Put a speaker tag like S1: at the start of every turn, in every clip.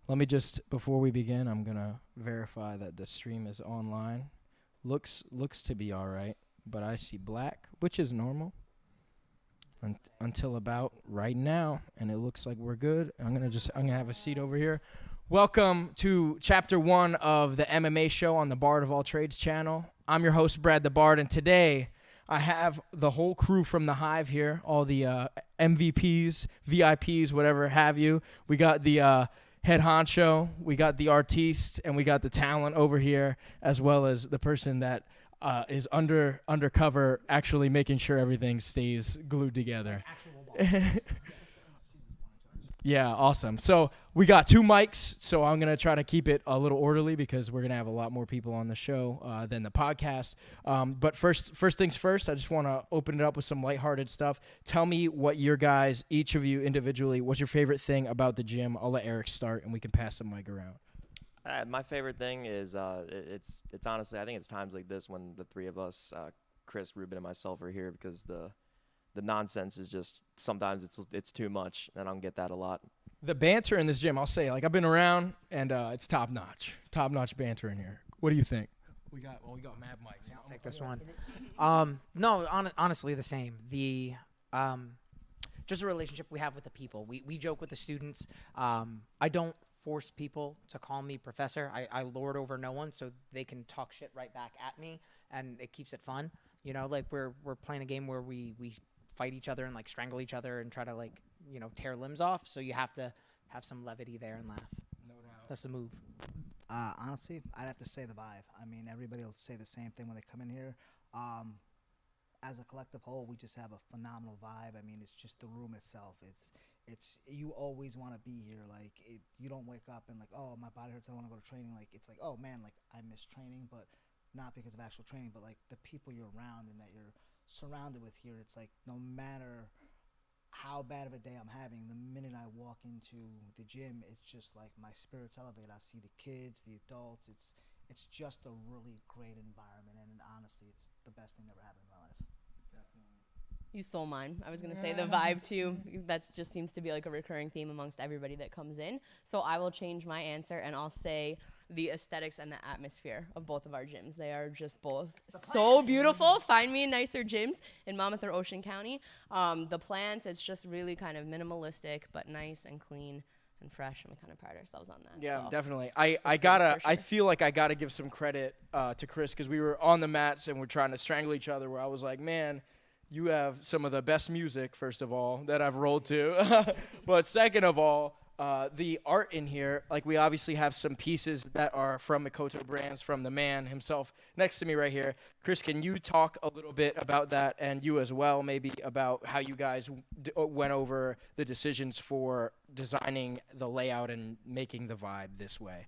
S1: Let me just, before we begin, I'm going to verify that the stream is online. Looks to be all right, but I see black, which is normal until about right now, and it looks like we're good. I'm going to have a seat over here. Welcome to Chapter 1 of the MMA show on the Bard of All Trades channel. I'm your host, Brad the Bard, and today I have the whole crew from the Hive here, all the MVPs, VIPs, whatever have you. We got the head honcho, we got the artiste, and we got the talent over here, as well as the person that is undercover, actually making sure everything stays glued together. Yeah, awesome. So we got 2 mics, so I'm going to try to keep it a little orderly because we're going to have a lot more people on the show than the podcast. But first things first, I just want to open it up with some lighthearted stuff. Tell me what your guys, each of you individually, what's your favorite thing about the gym? I'll let Eric start, and we can pass the mic around.
S2: My favorite thing is it's honestly, I think it's times like this when the 3 of us, Chris, Ruben, and myself are here because the nonsense is just sometimes it's too much, and I don't get that a lot.
S1: The banter in this gym, I'll say, like I've been around, and it's top notch banter in here. What do you think? We got Mad Mike.
S3: Yeah, I'll take this one. No, honestly, the same. The just a relationship we have with the people. We joke with the students. I don't force people to call me professor. I lord over no one, so they can talk shit right back at me, and it keeps it fun. You know, like we're playing a game where we fight each other and like strangle each other and try to like, you know, tear limbs off. So you have to have some levity there and laugh.
S1: No doubt.
S3: That's the move.
S4: Honestly, I'd have to say the vibe. I mean, everybody will say the same thing when they come in here. As a collective whole, we just have a phenomenal vibe. I mean, it's just the room itself. It's you always want to be here. Like you don't wake up and like, oh, my body hurts, I don't want to go to training. Like it's like, oh man, like I miss training, but not because of actual training, but like the people you're around and that you're surrounded with here. It's like no matter how bad of a day I'm having, the minute I walk into the gym, it's just like my spirits elevate. I see the kids, the adults. It's just a really great environment, and honestly, it's the best thing that ever happened in my life.
S5: You stole mine. I was going to say the vibe, too. That just seems to be like a recurring theme amongst everybody that comes in. So I will change my answer, and I'll say the aesthetics and the atmosphere of both of our gyms. They are just both so beautiful. Find me nicer gyms in Monmouth or Ocean County. The plants, it's just really kind of minimalistic, but nice and clean and fresh, and we kind of pride ourselves on that.
S1: Yeah,
S5: so
S1: definitely. I feel like I gotta give some credit to Chris because we were on the mats and we're trying to strangle each other. Where I was like, man, you have some of the best music, first of all, that I've rolled to. But second of all, the art in here, like we obviously have some pieces that are from Mikoto Brands, from the man himself next to me right here. Chris, can you talk a little bit about that, and you as well, maybe about how you guys went over the decisions for designing the layout and making the vibe this way?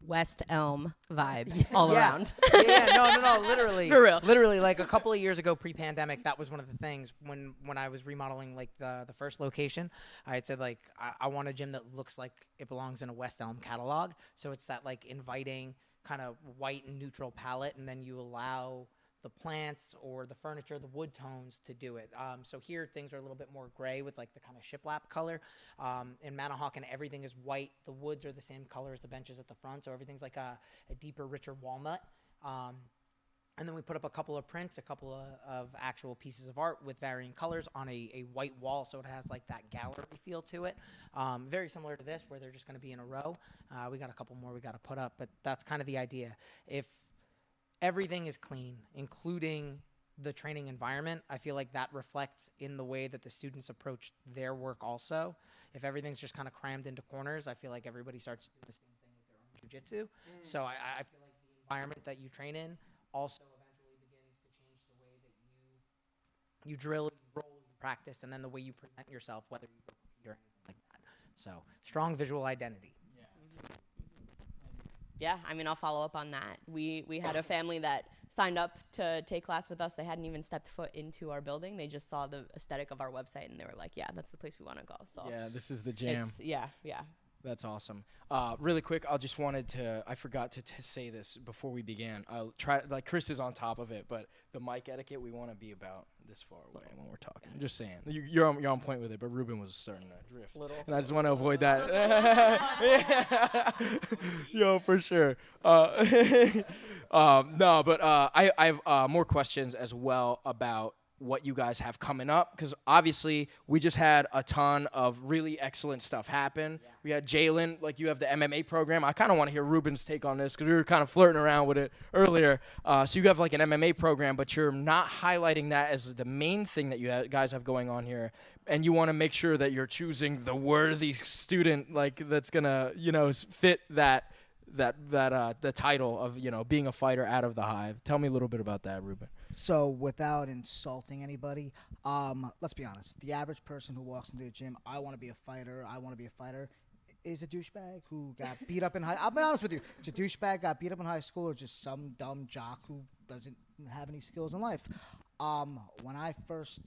S5: West Elm vibes all around.
S3: No, literally.
S5: For real.
S3: Literally, like a couple of years ago, pre-pandemic, that was one of the things when I was remodeling like the first location. I had said like I want a gym that looks like it belongs in a West Elm catalog. So it's that like inviting kind of white and neutral palette, and then you allow the plants or the furniture, the wood tones to do it. So here things are a little bit more gray with like the kind of shiplap color. In Manahawkin, everything is white. The woods are the same color as the benches at the front, so everything's like a deeper, richer walnut. And then we put up a couple of prints, a couple of actual pieces of art with varying colors on a white wall, so it has like that gallery feel to it. Very similar to this, where they're just going to be in a row. We got a couple more we got to put up, but that's kind of the idea. If everything is clean, including the training environment, I feel like that reflects in the way that the students approach their work also. If everything's just kind of crammed into corners, I feel like everybody starts doing the same thing with their own jiu-jitsu. So I feel like the environment that you train in also eventually begins to change the way that you drill, you roll, you practice, and then the way you present yourself, whether you compete or anything like that. So strong visual identity.
S5: Yeah, I mean, I'll follow up on that. We had a family that signed up to take class with us. They hadn't even stepped foot into our building. They just saw the aesthetic of our website, and they were like, yeah, that's the place we want to go. So
S1: yeah, this is the jam.
S5: Yeah.
S1: That's awesome. Really quick, I forgot to say this before we began. I'll try, like Chris is on top of it, but the mic etiquette, we want to be about this far away when we're talking. I'm just saying. You're on point with it, but Ruben was starting to drift. And I just want to avoid that. Yo, for sure. No, but I have more questions as well about what you guys have coming up, because obviously we just had a ton of really excellent stuff happen. Yeah. We had Jalen, like you have the MMA program. I kind of want to hear Ruben's take on this because we were kind of flirting around with it earlier. So you have like an MMA program, but you're not highlighting that as the main thing that you guys have going on here. And you want to make sure that you're choosing the worthy student, like that's gonna, fit the title of, being a fighter out of the Hive. Tell me a little bit about that, Ruben.
S4: So without insulting anybody, let's be honest. The average person who walks into a gym, I want to be a fighter, is a douchebag who got beat up in high. I'll be honest with you. It's a douchebag, got beat up in high school, or just some dumb jock who doesn't have any skills in life. When I first,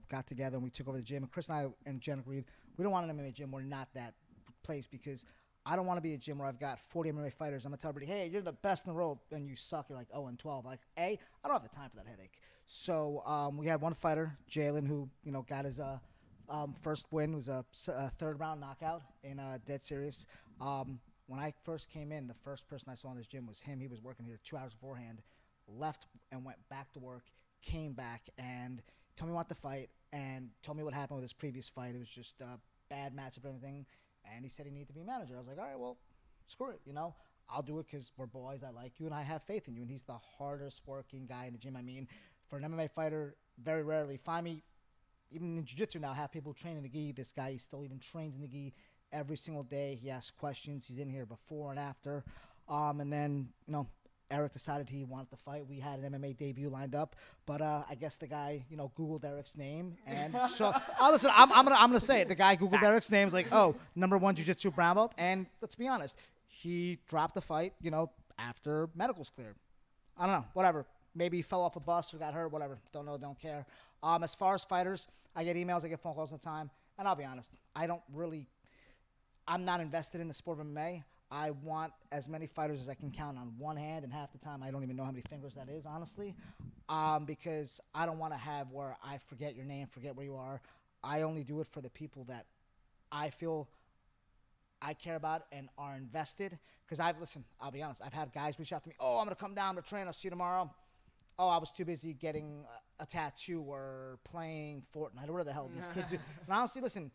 S4: got together and we took over the gym, and Chris and I and Jen agreed, we don't want an MMA gym. We're not that place, because I don't want to be a gym where I've got 40 MMA fighters. I'm going to tell everybody, hey, you're the best in the world, and you suck. You're like 0-12. Like, I don't have the time for that headache. So we had one fighter, Jalen, who, got his first win. It was a third-round knockout in Dead Serious. When I first came in, the first person I saw in this gym was him. He was working here 2 hours beforehand, left and went back to work, came back, and told me he wanted to fight, and told me what happened with his previous fight. It was just a bad matchup and everything. And he said he needed to be a manager. I was like, all right, well, screw it, I'll do it because we're boys. I like you, and I have faith in you. And he's the hardest working guy in the gym. I mean, for an MMA fighter, very rarely find me, even in jiu-jitsu now, have people train in the gi. This guy, he still even trains in the gi every single day. He asks questions. He's in here before and after. And then, Eric decided he wanted to fight. We had an MMA debut lined up, but I guess the guy, Googled Eric's name, and so listen. I'm gonna say it. The guy Googled Eric's name, is like, oh, #1 jiu-jitsu brown belt, and let's be honest, he dropped the fight, after medical's cleared. I don't know, whatever. Maybe he fell off a bus or got hurt, whatever. Don't know, don't care. As far as fighters, I get emails, I get phone calls all the time, and I'll be honest, I'm not invested in the sport of MMA. I want as many fighters as I can count on one hand, and half the time I don't even know how many fingers that is, honestly, because I don't want to have where I forget your name, forget where you are. I only do it for the people that I feel I care about and are invested, because I'll be honest, I've had guys reach out to me, oh, I'm going to come down to train, I'll see you tomorrow. Oh, I was too busy getting a tattoo or playing Fortnite or whatever the hell these kids do. And honestly, listen,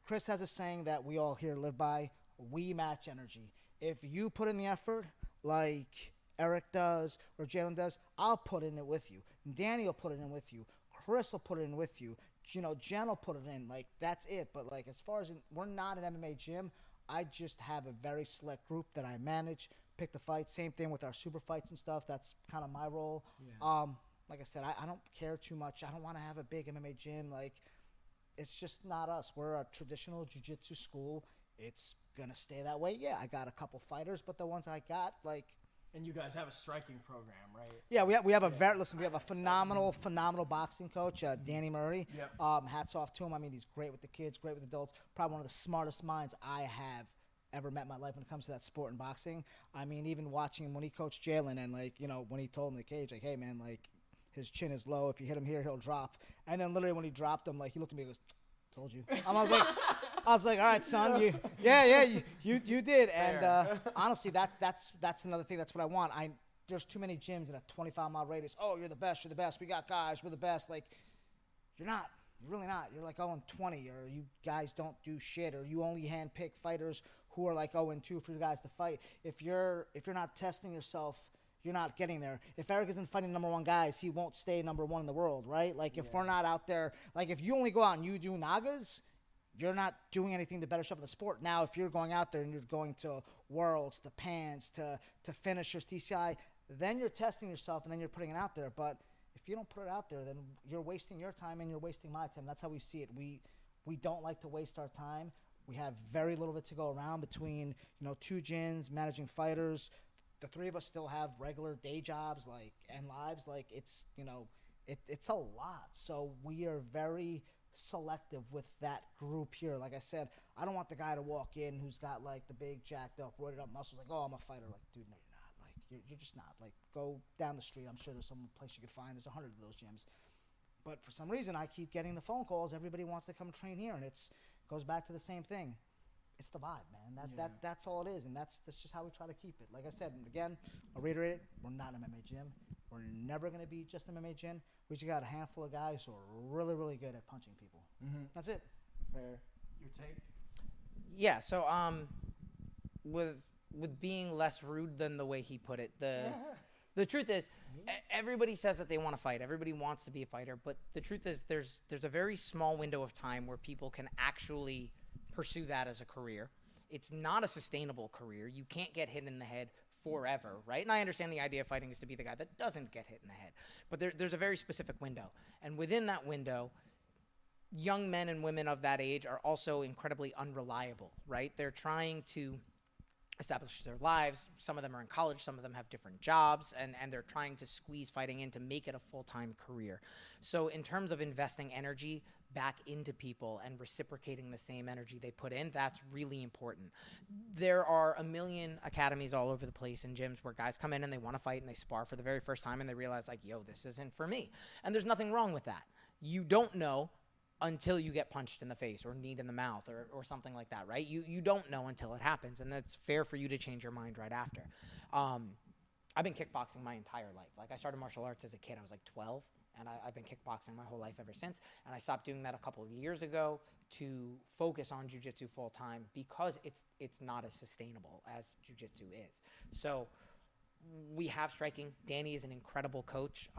S4: Chris has a saying that we all here live by. We match energy. If you put in the effort like Eric does or Jalen does, I'll put in it with you. Danny will put it in with you. Chris will put it in with you. Jen will put it in. Like, that's it. But, like, as far as we're not an MMA gym. I just have a very select group that I manage, pick the fights. Same thing with our super fights and stuff. That's kind of my role. Yeah. Like I said, I don't care too much. I don't want to have a big MMA gym. Like, it's just not us. We're a traditional jiu-jitsu school. It's going to stay that way. Yeah, I got a couple fighters, but the ones I got, like...
S1: And you guys have a striking program, right?
S4: Yeah, we have we have a phenomenal boxing coach, Danny Murray. Yep. Hats off to him. I mean, he's great with the kids, great with adults. Probably one of the smartest minds I have ever met in my life when it comes to that sport and boxing. I mean, even watching him when he coached Jalen and, like, when he told him in the cage, like, hey, man, like, his chin is low. If you hit him here, he'll drop. And then literally when he dropped him, like, he looked at me and goes, told you. I was like, all right, son, you did. And honestly, that's another thing. That's what I want. There's too many gyms in a 25-mile radius. Oh, you're the best. We got guys. We're the best. Like, you're not. You're really not. You're like 0-20, or you guys don't do shit, or you only handpick fighters who are like 0-2 for you guys to fight. If you're not testing yourself, you're not getting there. If Eric isn't fighting #1 guys, he won't stay #1 in the world, right? Like, if we're not out there, like, if you only go out and you do Nagas, you're not doing anything to better yourself in the sport. Now, if you're going out there and you're going to Worlds, to Pans, to finishers, TCI, then you're testing yourself and then you're putting it out there. But if you don't put it out there, then you're wasting your time and you're wasting my time. That's how we see it. We don't like to waste our time. We have very little of it to go around between, 2 gyms, managing fighters. The 3 of us still have regular day jobs, like, and lives. Like, it's, it's a lot. So we are very selective with that group here. Like I said, I don't want the guy to walk in who's got like the big jacked up, roided up muscles, like, oh, I'm a fighter. Like, dude, no, you're not. Like, you're just not. Like, go down the street. I'm sure there's some place you could find. There's 100 of those gyms. But for some reason, I keep getting the phone calls. Everybody wants to come train here, and goes back to the same thing. It's the vibe, man. That's all it is, and that's just how we try to keep it. Like I said, and again, I'll reiterate it, we're not an MMA gym. We're never going to be just an MMA gym. We just got a handful of guys who are really, really good at punching people.
S1: Mm-hmm.
S4: That's it.
S1: Fair. Your take?
S3: Yeah. So with being less rude than the way he put it, the truth is, everybody says that they want to fight. Everybody wants to be a fighter, but the truth is, there's a very small window of time where people can actually pursue that as a career. It's not a sustainable career. You can't get hit in the head forever, right? And I understand the idea of fighting is to be the guy that doesn't get hit in the head, but there's a very specific window, and within that window, young men and women of that age are also incredibly unreliable, right? They're trying to establish their lives. Some of them are in college, some of them have different jobs, and they're trying to squeeze fighting in to make it a full-time career. So in terms of investing energy back into people and reciprocating the same energy they put in, that's really important. There are a million academies all over the place in gyms where guys come in and they want to fight and they spar for the very first time and they realize, like, yo, this isn't for me. And there's nothing wrong with that. You don't know until you get punched in the face or kneed in the mouth or something like that, right? You don't know until it happens, and that's fair for you to change your mind right after. I've been kickboxing my entire life. Like, I started martial arts as a kid. I was like 12, and I've been kickboxing my whole life ever since. And I stopped doing that a couple of years ago to focus on jiu-jitsu full time because it's not as sustainable as jiu-jitsu is. So we have striking. Danny is an incredible coach.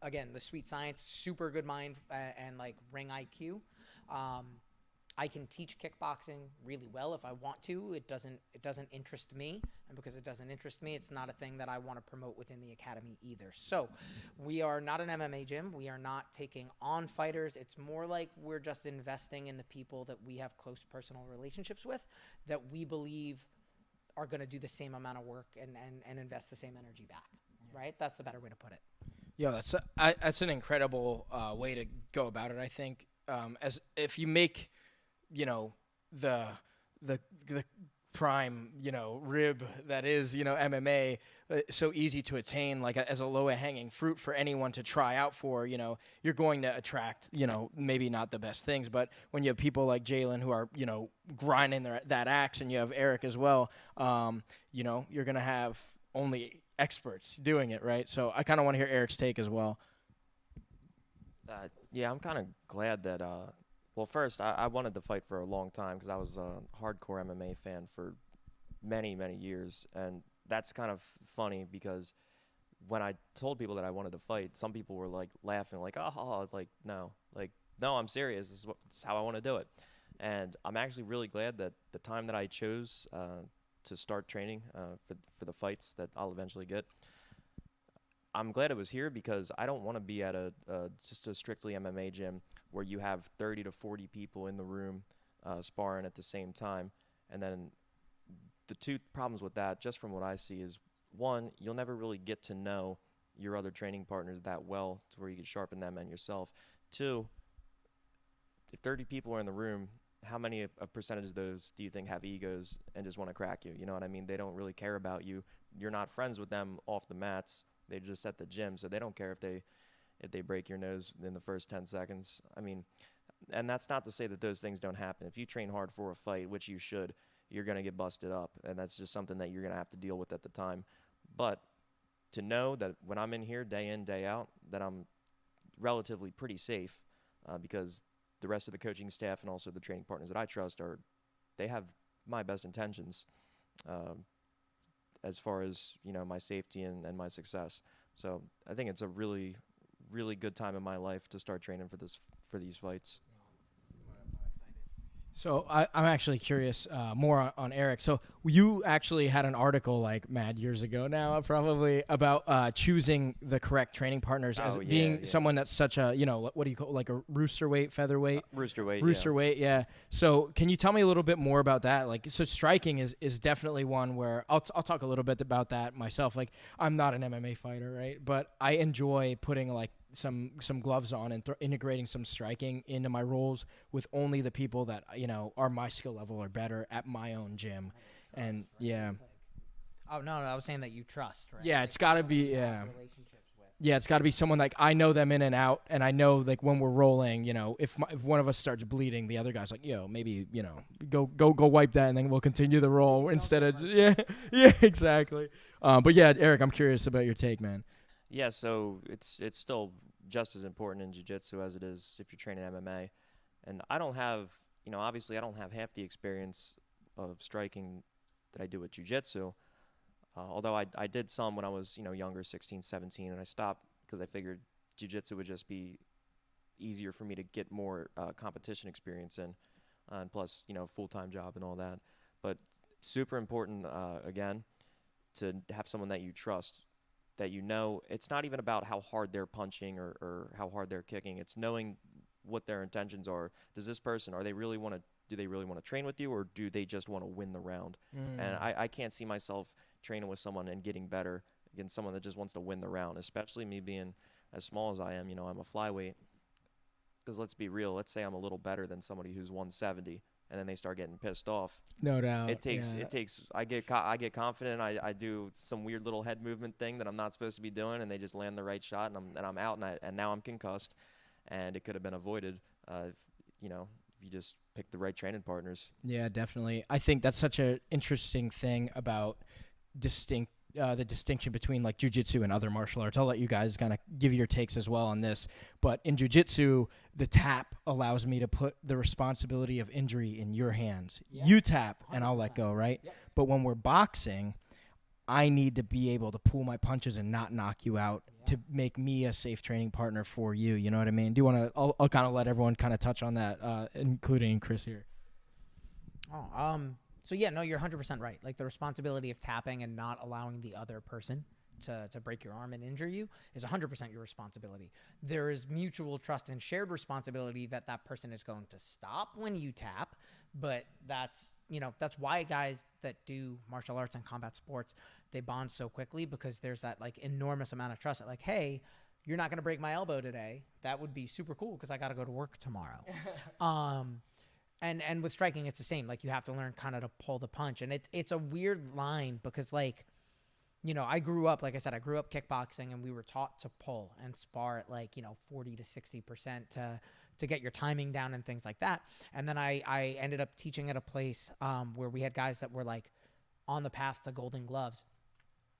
S3: Again, the sweet science, super good mind and like ring IQ. I can teach kickboxing really well if I want to. It doesn't interest me, and because it doesn't interest me, it's not a thing that I want to promote within the academy either. So we are not an MMA gym. We are not taking on fighters. It's more like we're just investing in the people that we have close personal relationships with, that we believe are going to do the same amount of work and invest the same energy back, right? That's the better way to put it.
S1: Yeah, that's an incredible way to go about it, I think. As if you make, the prime, rib that is, MMA so easy to attain, like as a low hanging fruit for anyone to try out for, you're going to attract, maybe not the best things, but when you have people like Jalen who are, grinding that axe, and you have Eric as well, you're going to have only experts doing it, right? So I kind of want to hear Eric's take as well.
S2: Yeah, I'm kind of glad that, well, first, I wanted to fight for a long time because I was a hardcore MMA fan for many, many years. And that's kind of funny because when I told people that I wanted to fight, some people were like laughing, like, oh, like, no, I'm serious. This is how I want to do it. And I'm actually really glad that the time that I chose to start training for the fights that I'll eventually get, I'm glad it was here because I don't want to be at just a strictly MMA gym where you have 30 to 40 people in the room sparring at the same time. And then the two problems with that, just from what I see, is one, you'll never really get to know your other training partners that well to where you can sharpen them and yourself. Two, if 30 people are in the room, how many a percentage of those do you think have egos and just want to crack you? You know what I mean? They don't really care about you. You're not friends with them off the mats. They're just at the gym, so they don't care if they break your nose in the first 10 seconds. I mean, and that's not to say that those things don't happen. If you train hard for a fight, which you should, you're going to get busted up, and that's just something that you're going to have to deal with at the time. But to know that when I'm in here day in, day out, that I'm relatively pretty safe because the rest of the coaching staff and also the training partners that I trust they have my best intentions as far as, my safety and my success. So I think it's a really, really good time in my life to start training for these fights.
S1: So I'm actually curious more on Eric. So you actually had an article like mad years ago now, probably, about choosing the correct training partners as being someone that's such a, what do you call it, like a rooster weight, featherweight?
S2: Rooster weight,
S1: yeah. So can you tell me a little bit more about that? Like, so striking is definitely one where I'll talk a little bit about that myself. Like, I'm not an MMA fighter, right? But I enjoy putting like some gloves on and integrating some striking into my rolls with only the people that are my skill level or better at my own gym. And yeah.
S3: Oh no, I was saying that you trust, right?
S1: Yeah,
S3: Like,
S1: it's got to be it's got to be someone like I know them in and out, and I know like when we're rolling, if one of us starts bleeding, the other guy's like, maybe go wipe that, and then we'll continue the roll instead of yeah exactly. But yeah, Eric, I'm curious about your take, man.
S2: Yeah, so it's still just as important in jiu-jitsu as it is if you're training MMA. And I don't have, obviously I don't have half the experience of striking that I do with jiu-jitsu. Although I did some when I was, younger, 16, 17, and I stopped because I figured jiu-jitsu would just be easier for me to get more competition experience in, and plus, full-time job and all that. But super important, again, to have someone that you trust, that it's not even about how hard they're punching or how hard they're kicking. It's knowing what their intentions are. Does this person, do they really want to train with you, or do they just want to win the round? And I can't see myself training with someone and getting better against someone that just wants to win the round, especially me being as small as I am. I'm a flyweight. Because let's be real, let's say I'm a little better than somebody who's 170, and then they start getting pissed off.
S1: No doubt.
S2: It takes. I get confident. I do some weird little head movement thing that I'm not supposed to be doing, and they just land the right shot, and I'm out, and now I'm concussed, and it could have been avoided. If you just pick the right training partners.
S1: Yeah, definitely. I think that's such an interesting thing about the distinction between like jiu-jitsu and other martial arts. I'll let you guys kind of give your takes as well on this. But in jiu-jitsu, the tap allows me to put the responsibility of injury in your hands. Yeah. You tap and I'll let go, right? Yep. But when we're boxing, I need to be able to pull my punches and not knock you out to make me a safe training partner for you. You know what I mean? Do you want to? I'll kind of let everyone kind of touch on that, including Chris here.
S3: So yeah, no, you're 100% right. Like the responsibility of tapping and not allowing the other person to break your arm and injure you is 100% your responsibility. There is mutual trust and shared responsibility that person is going to stop when you tap. But that's why guys that do martial arts and combat sports, they bond so quickly, because there's that like enormous amount of trust. Like, hey, you're not going to break my elbow today. That would be super cool because I got to go to work tomorrow. And with striking, it's the same. Like you have to learn kind of to pull the punch. And it's a weird line because I grew up, like I said, I grew up kickboxing, and we were taught to pull and spar at 40 to 60% to get your timing down and things like that. And then I ended up teaching at a place where we had guys that were like on the path to Golden Gloves.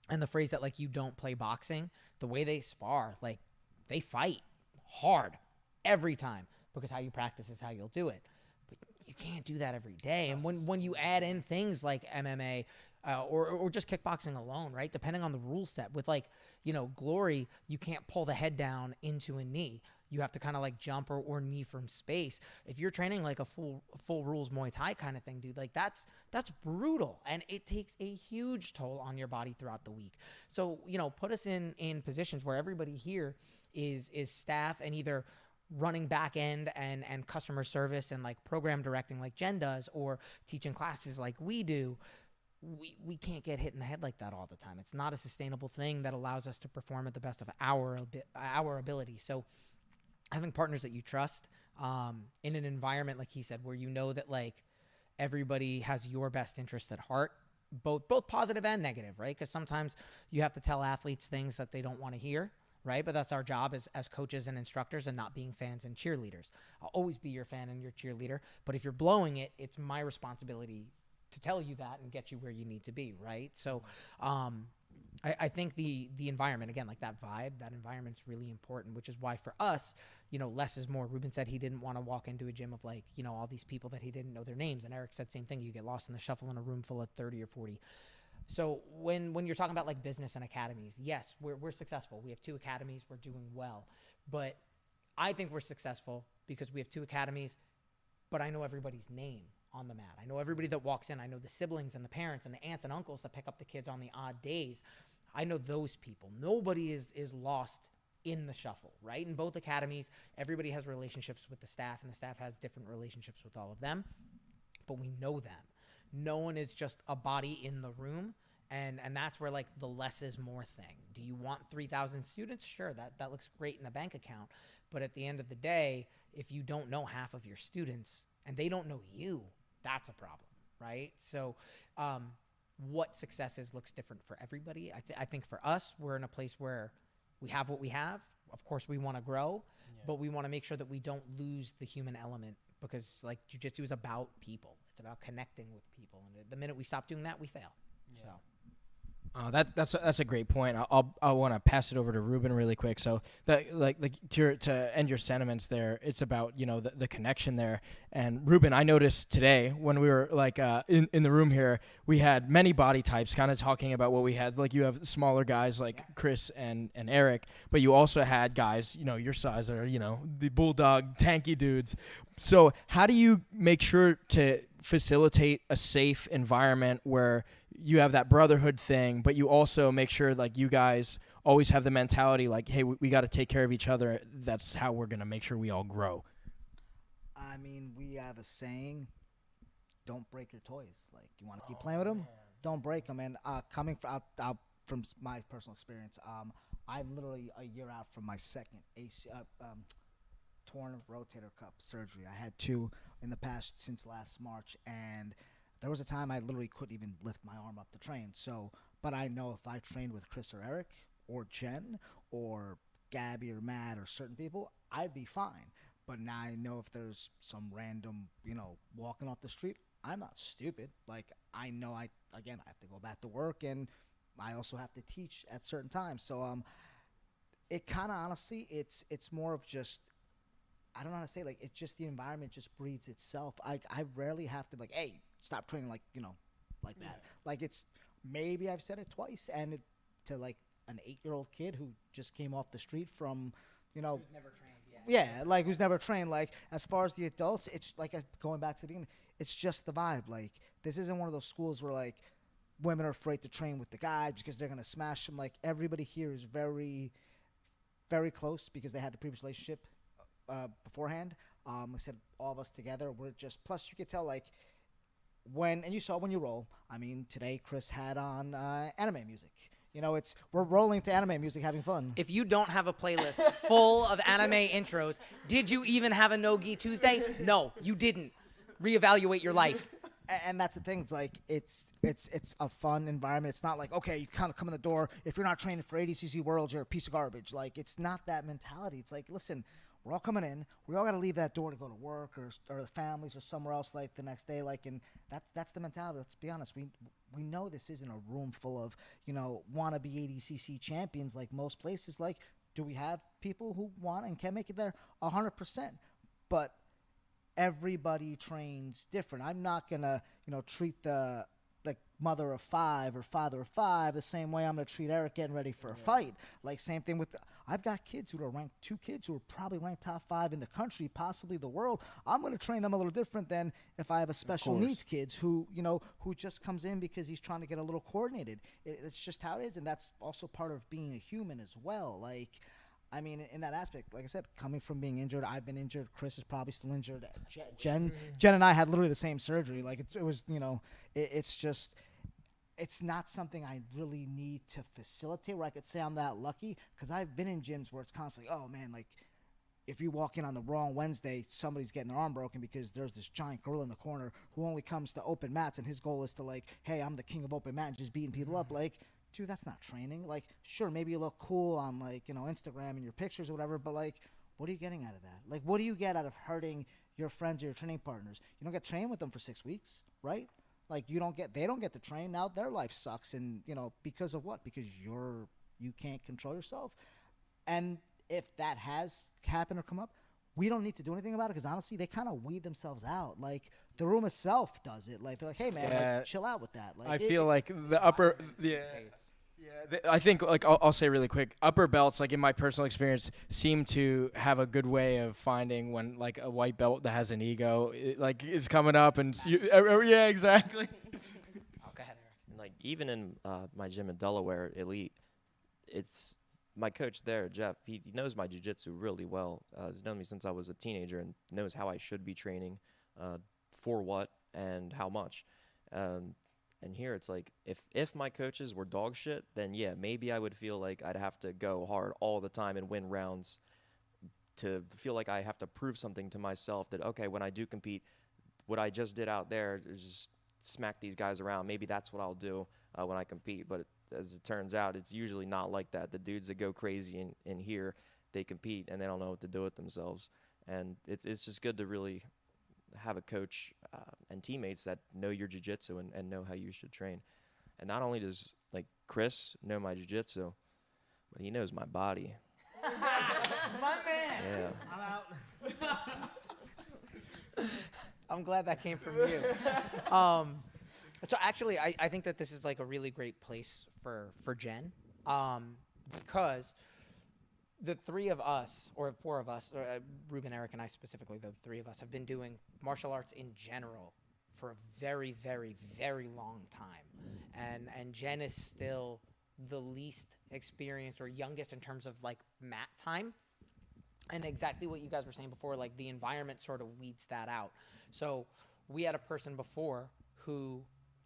S3: And the phrase that you don't play boxing, the way they spar, they fight hard every time, because how you practice is how you'll do it. But you can't do that every day. And when you add in things like MMA or just kickboxing alone, right? Depending on the rule set with Glory, you can't pull the head down into a knee. You have to kind of jump or knee from space. If you're training a full rules Muay Thai kind of thing, dude, that's brutal. And it takes a huge toll on your body throughout the week. So, put us in positions where everybody here is staff and either running back end and customer service and program directing like Jen does, or teaching classes like we do. We can't get hit in the head like that all the time. It's not a sustainable thing that allows us to perform at the best of our ability. So having partners that you trust in an environment, like he said, where that everybody has your best interest at heart, both positive and negative, right? Because sometimes you have to tell athletes things that they don't want to hear, right? But that's our job as coaches and instructors, and not being fans and cheerleaders. I'll always be your fan and your cheerleader, but if you're blowing it, it's my responsibility to tell you that and get you where you need to be, right? So I think the environment, again, that vibe, that environment's really important, which is why for us, less is more. Ruben said he didn't want to walk into a gym of all these people that he didn't know their names. And Eric said same thing. You get lost in the shuffle in a room full of 30 or 40. So when you're talking about business and academies, yes, we're successful. We have 2 academies. We're doing well. But I think we're successful because we have 2 academies, but I know everybody's name on the mat. I know everybody that walks in. I know the siblings and the parents and the aunts and uncles that pick up the kids on the odd days. I know those people. Nobody is lost in the shuffle, right? In both academies, everybody has relationships with the staff, and the staff has different relationships with all of them, but we know them. No one is just a body in the room, And that's where like the less is more thing. Do you want 3,000 students? Sure, that looks great in a bank account. But at the end of the day, if you don't know half of your students and they don't know you, that's a problem, right? So what success is looks different for everybody. I think for us, we're in a place where we have what we have. Of course, we want to grow, but we want to make sure that we don't lose the human element, because like jiu-jitsu is about people. It's about connecting with people. And the minute we stop doing that, we fail. So.
S1: That's a great point. I want to pass it over to Ruben really quick. So that like to end your sentiments there, it's about the connection there. And Ruben, I noticed today when we were like in the room here, we had many body types kind of talking about what we had. Like you have smaller guys like Chris and Eric, but you also had guys your size that are the bulldog tanky dudes. So how do you make sure to facilitate a safe environment where you have that brotherhood thing, but you also make sure like you guys always have the mentality like, hey, we got to take care of each other. That's how we're going to make sure we all grow.
S4: I mean, we have a saying, don't break your toys. Like, you want to keep playing with them? Don't break them. And coming from my personal experience, I'm literally a year out from my second torn rotator cuff surgery. I had 2 in the past since last March, and there was a time I literally couldn't even lift my arm up to train. So, but I know if I trained with Chris or Eric or Jen or Gabby or Matt or certain people, I'd be fine. But now I know if there's some random, walking off the street, I'm not stupid. Like, I know I have to go back to work, and I also have to teach at certain times. So, it kind of honestly, it's more of just, I don't know how to say, like, it's just the environment just breeds itself. I rarely have to be like, hey, stop training, like, like that. Like, it's, maybe I've said it twice, and to like an 8-year-old kid who just came off the street from,
S3: Who's never trained yet.
S4: Yeah, like, who's never trained. Like, as far as the adults, it's like, going back to the beginning, it's just the vibe. Like, this isn't one of those schools where, like, women are afraid to train with the guys because they're going to smash them. Like, everybody here is very, very close because they had the previous relationship beforehand. I said all of us together, we're just, plus you could tell, like, and you saw when you roll, I mean, today Chris had on anime music. We're rolling to anime music, having fun.
S3: If you don't have a playlist full of anime intros, did you even have a No-Gi Tuesday? No, you didn't. Reevaluate your life.
S4: And that's the thing. It's like, it's a fun environment. It's not like, okay, you kind of come in the door. If you're not training for ADCC Worlds, you're a piece of garbage. Like, it's not that mentality. It's like, listen, we're all coming in. We all got to leave that door to go to work or the families or somewhere else like the next day. Like, and that's the mentality. Let's be honest. We know this isn't a room full of, wannabe ADCC champions like most places. Like, do we have people who want and can make it there? 100%. But everybody trains different. I'm not going to, treat the mother of 5 or father of 5 the same way I'm going to treat Eric getting ready for a fight. Like, same thing with I've got kids who are ranked, 2 kids who are probably ranked top 5 in the country, possibly the world. I'm going to train them a little different than if I have a special needs kids who just comes in because he's trying to get a little coordinated. It's just how it is, and that's also part of being a human as well. Like, I mean, in that aspect, like I said, coming from being injured, I've been injured. Chris is probably still injured. Jen and I had literally the same surgery. Like, it was, it's just, it's not something I really need to facilitate where I could say I'm that lucky, because I've been in gyms where it's constantly, oh man, like, if you walk in on the wrong Wednesday, somebody's getting their arm broken because there's this giant gorilla in the corner who only comes to open mats, and his goal is to, like, hey, I'm the king of open mat and just beating people up. Like, dude, that's not training. Like, sure, maybe you look cool on, like, Instagram and your pictures or whatever, but, like, what are you getting out of that? Like, what do you get out of hurting your friends or your training partners? You don't get trained with them for 6 weeks, right? Like, they don't get to train. Now their life sucks, and, because of what? Because you can't control yourself. And if that has happened or come up, we don't need to do anything about it, because honestly, they kind of weed themselves out. Like, the room itself does it. Like, they're like, hey man, like, chill out with that. Like,
S1: I feel like the upper, I think, like, I'll say really quick, upper belts, like, in my personal experience, seem to have a good way of finding when, like, a white belt that has an ego, is coming up, and yeah, exactly.
S3: Oh, go ahead, Eric.
S2: And, like, even in my gym in Delaware, Elite, it's my coach there, Jeff. He knows my jiu-jitsu really well. He's known me since I was a teenager and knows how I should be training, for what and how much. And here it's like, if my coaches were dog shit, then yeah, maybe I would feel like I'd have to go hard all the time and win rounds to feel like I have to prove something to myself that, okay, when I do compete, what I just did out there is just smack these guys around. Maybe that's what I'll do when I compete. But as it turns out, it's usually not like that. The dudes that go crazy in here, they compete and they don't know what to do with themselves. And it's just good to really have a coach and teammates that know your jiu-jitsu and know how you should train. And not only does like Chris know my jiu-jitsu, but he knows my body.
S3: My man.
S2: Yeah.
S3: I'm out. I'm glad that came from you. So actually, I think that this is like a really great place for Jen, because the three of us, or four of us, Ruben, Eric, and I specifically, the three of us have been doing martial arts in general for a very, very, very long time. And Jen is still the least experienced or youngest in terms of like mat time. And exactly what you guys were saying before, like the environment sort of weeds that out. So we had a person before who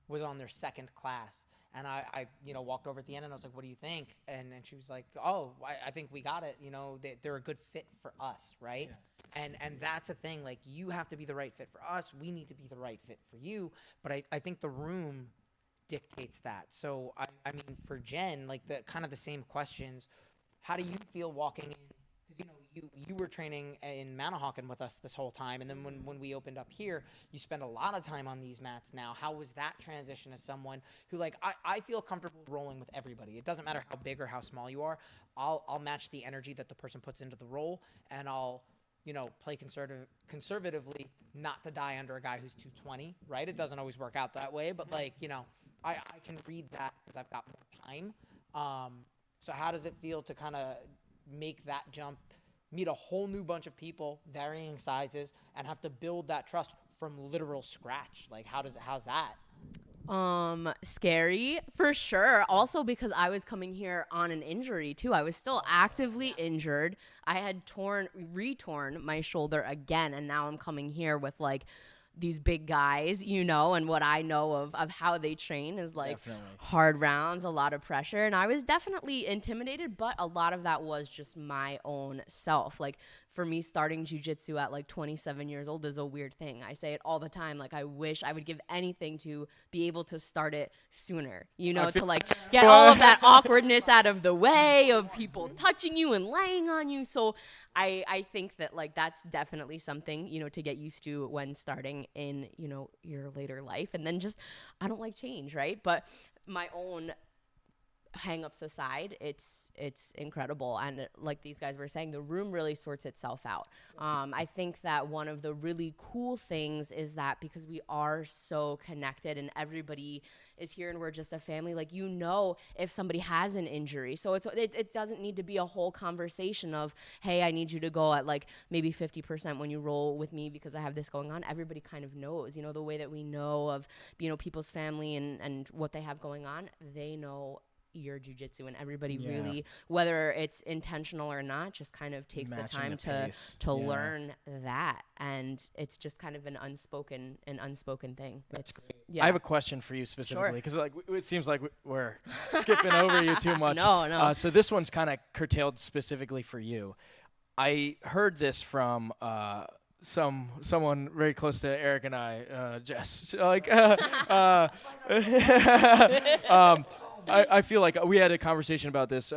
S3: was on their second class. And I walked over at the end and I was like, what do you think? And she was like, oh, I think we got it. You know, they're a good fit for us, right? Yeah. And that's a thing. Like, you have to be the right fit for us. We need to be the right fit for you. But I think the room dictates that. So, I mean, for Jen, like the kind of the same questions. How do you feel walking in? Because, you were training in Manahawkin with us this whole time. And then when we opened up here, you spend a lot of time on these mats now. How was that transition as someone who, like, I feel comfortable rolling with everybody. It doesn't matter how big or how small you are. I'll match the energy that the person puts into the roll, and I'll, play conservatively, not to die under a guy who's 220, right? It doesn't always work out that way, but I can read that because I've got more time. So how does it feel to kind of make that jump, meet a whole new bunch of people, varying sizes, and have to build that trust from literal scratch? Like, how's that?
S5: Scary for sure. Also because I was coming here on an injury too. I was still actively injured. I had retorn my shoulder again, and now I'm coming here with like these big guys, and what I know of how they train is like hard rounds, a lot of pressure. And I was definitely intimidated, but a lot of that was just my own self. Like, for me, starting jiu-jitsu at like 27 years old is a weird thing. I say it all the time. Like, I wish I would give anything to be able to start it sooner, to like get all of that awkwardness out of the way of people touching you and laying on you. So I think that like that's definitely something, to get used to when starting in, your later life. And then just, I don't like change, right? But my own hang-ups aside, it's incredible. And like these guys were saying, the room really sorts itself out. I think that one of the really cool things is that because we are so connected and everybody is here and we're just a family, like, if somebody has an injury. So it doesn't need to be a whole conversation of, hey, I need you to go at like maybe 50% when you roll with me because I have this going on. Everybody kind of knows, the way that we know of, people's family and what they have going on. They know your jiu-jitsu, and everybody really, whether it's intentional or not, just kind of takes the time to learn that. And it's just kind of an unspoken thing. That's great. Yeah.
S1: I have a question for you specifically, because it seems like we're skipping over you too much.
S5: No.
S1: So this one's kind of curtailed specifically for you. I heard this from someone very close to Eric and I, Jess. I feel like we had a conversation about this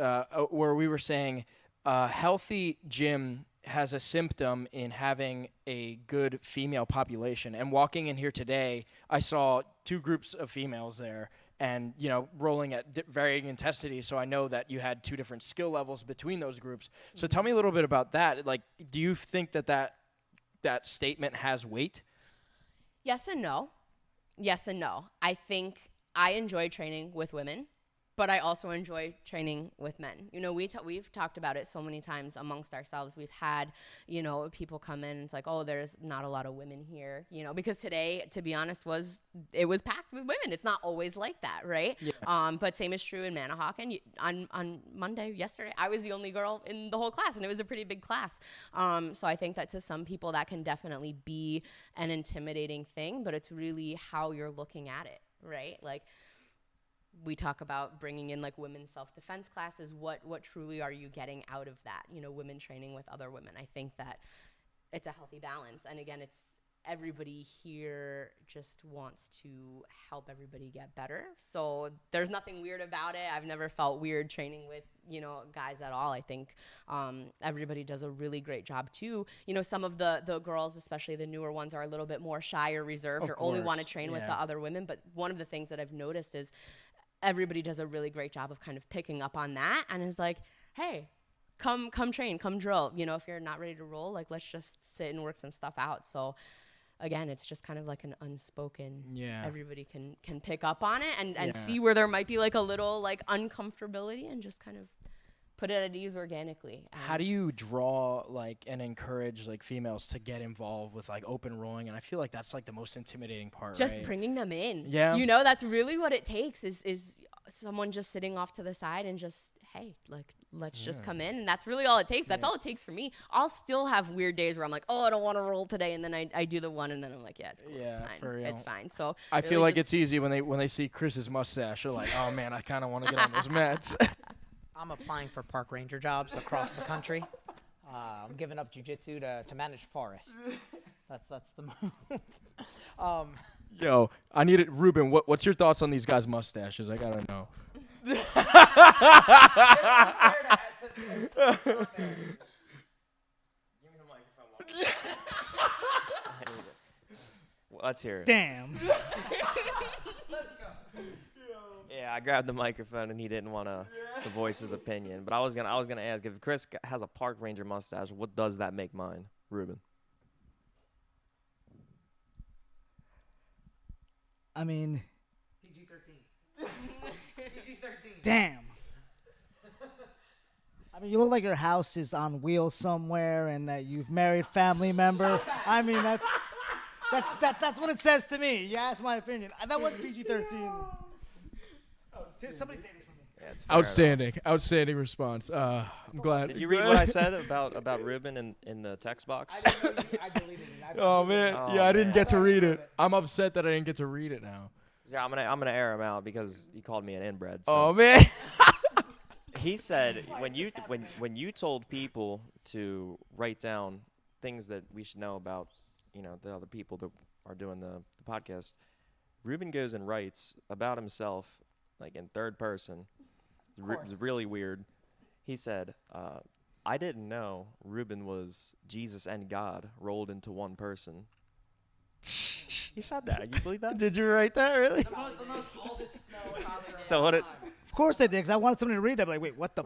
S1: where we were saying a healthy gym has a symptom in having a good female population. And walking in here today, I saw two groups of females there and, rolling at varying intensity. So I know that you had two different skill levels between those groups. So tell me a little bit about that. Like, do you think that statement has weight?
S5: Yes and no. I think I enjoy training with women, but I also enjoy training with men. We've talked about it so many times amongst ourselves. We've had, people come in and it's like, oh, there's not a lot of women here, because today, to be honest, it was packed with women. It's not always like that, right? Yeah. But same is true in Manahawkin. On Monday, yesterday, I was the only girl in the whole class, and it was a pretty big class. So I think that to some people that can definitely be an intimidating thing, but it's really how you're looking at it. right? Like, we talk about bringing in like women's self-defense classes. What truly are you getting out of that? You know, women training with other women. I think that it's a healthy balance. And again, it's everybody here just wants to help everybody get better. So there's nothing weird about it. I've never felt weird training with, you know, guys at all. I think everybody does a really great job too. You know, some of the girls, especially the newer ones, are a little bit more shy or reserved or only want to train with the other women. But one of the things that I've noticed is everybody does a really great job of kind of picking up on that and is like, hey, come train, come drill. You know, if you're not ready to roll, like, let's just sit and work some stuff out. So again, it's just kind of like an unspoken, everybody can pick up on it and see where there might be like a little like uncomfortability and just kind of put it at ease organically.
S1: How do you draw like and encourage like females to get involved with like open rolling? And I feel like that's like the most intimidating part,
S5: just
S1: right?
S5: bringing them in.
S1: Yeah.
S5: You know, that's really what it takes is someone just sitting off to the side and just, hey, like, let's just come in. And that's really all it takes. That's all it takes for me. I'll still have weird days where I'm like, oh, I don't want to roll today. And then I do the one and then I'm like, yeah, it's cool. It's fine.
S1: For real.
S5: It's fine. So
S1: I feel like it's easy when they see Chris's mustache. They're like, oh man, I kind of want to get on those mats.
S3: I'm applying for park ranger jobs across the country. I'm giving up jiu-jitsu to manage forests. That's the move.
S1: Yo, I need it. Ruben, what's your thoughts on these guys' mustaches? I gotta know.
S2: Give me the microphone. Let's hear it.
S4: Damn.
S2: Yeah, I grabbed the microphone and he didn't want to voice his opinion. But I was gonna ask, if Chris has a park ranger mustache, what does that make mine, Ruben?
S4: I mean,
S3: PG-13. PG-13.
S4: damn. I mean, you look like your house is on wheels somewhere and that you've married family member. I mean, that's what it says to me. You ask my opinion. That was PG-13. Somebody take this from me.
S2: Yeah, it's fair enough.
S1: Outstanding response. I'm glad.
S2: Did you read what I said about Ruben in the text box?
S3: I deleted it.
S1: Oh man,
S2: Oh,
S1: I didn't
S2: man.
S1: get to read it. I'm upset that I didn't get to read it now.
S2: Yeah, I'm gonna air him out because he called me an inbred. So.
S1: Oh man.
S2: He said when you told people to write down things that we should know about, you know, the other people that are doing the podcast, Ruben goes and writes about himself like in third person. It's really weird. He said, I didn't know Ruben was Jesus and God rolled into one person. He said that. You believe that?
S1: Did you write that really?
S3: The most oldest snow comment
S2: So what it?
S4: Of course I did, because I wanted somebody to read that. Like, wait, what the?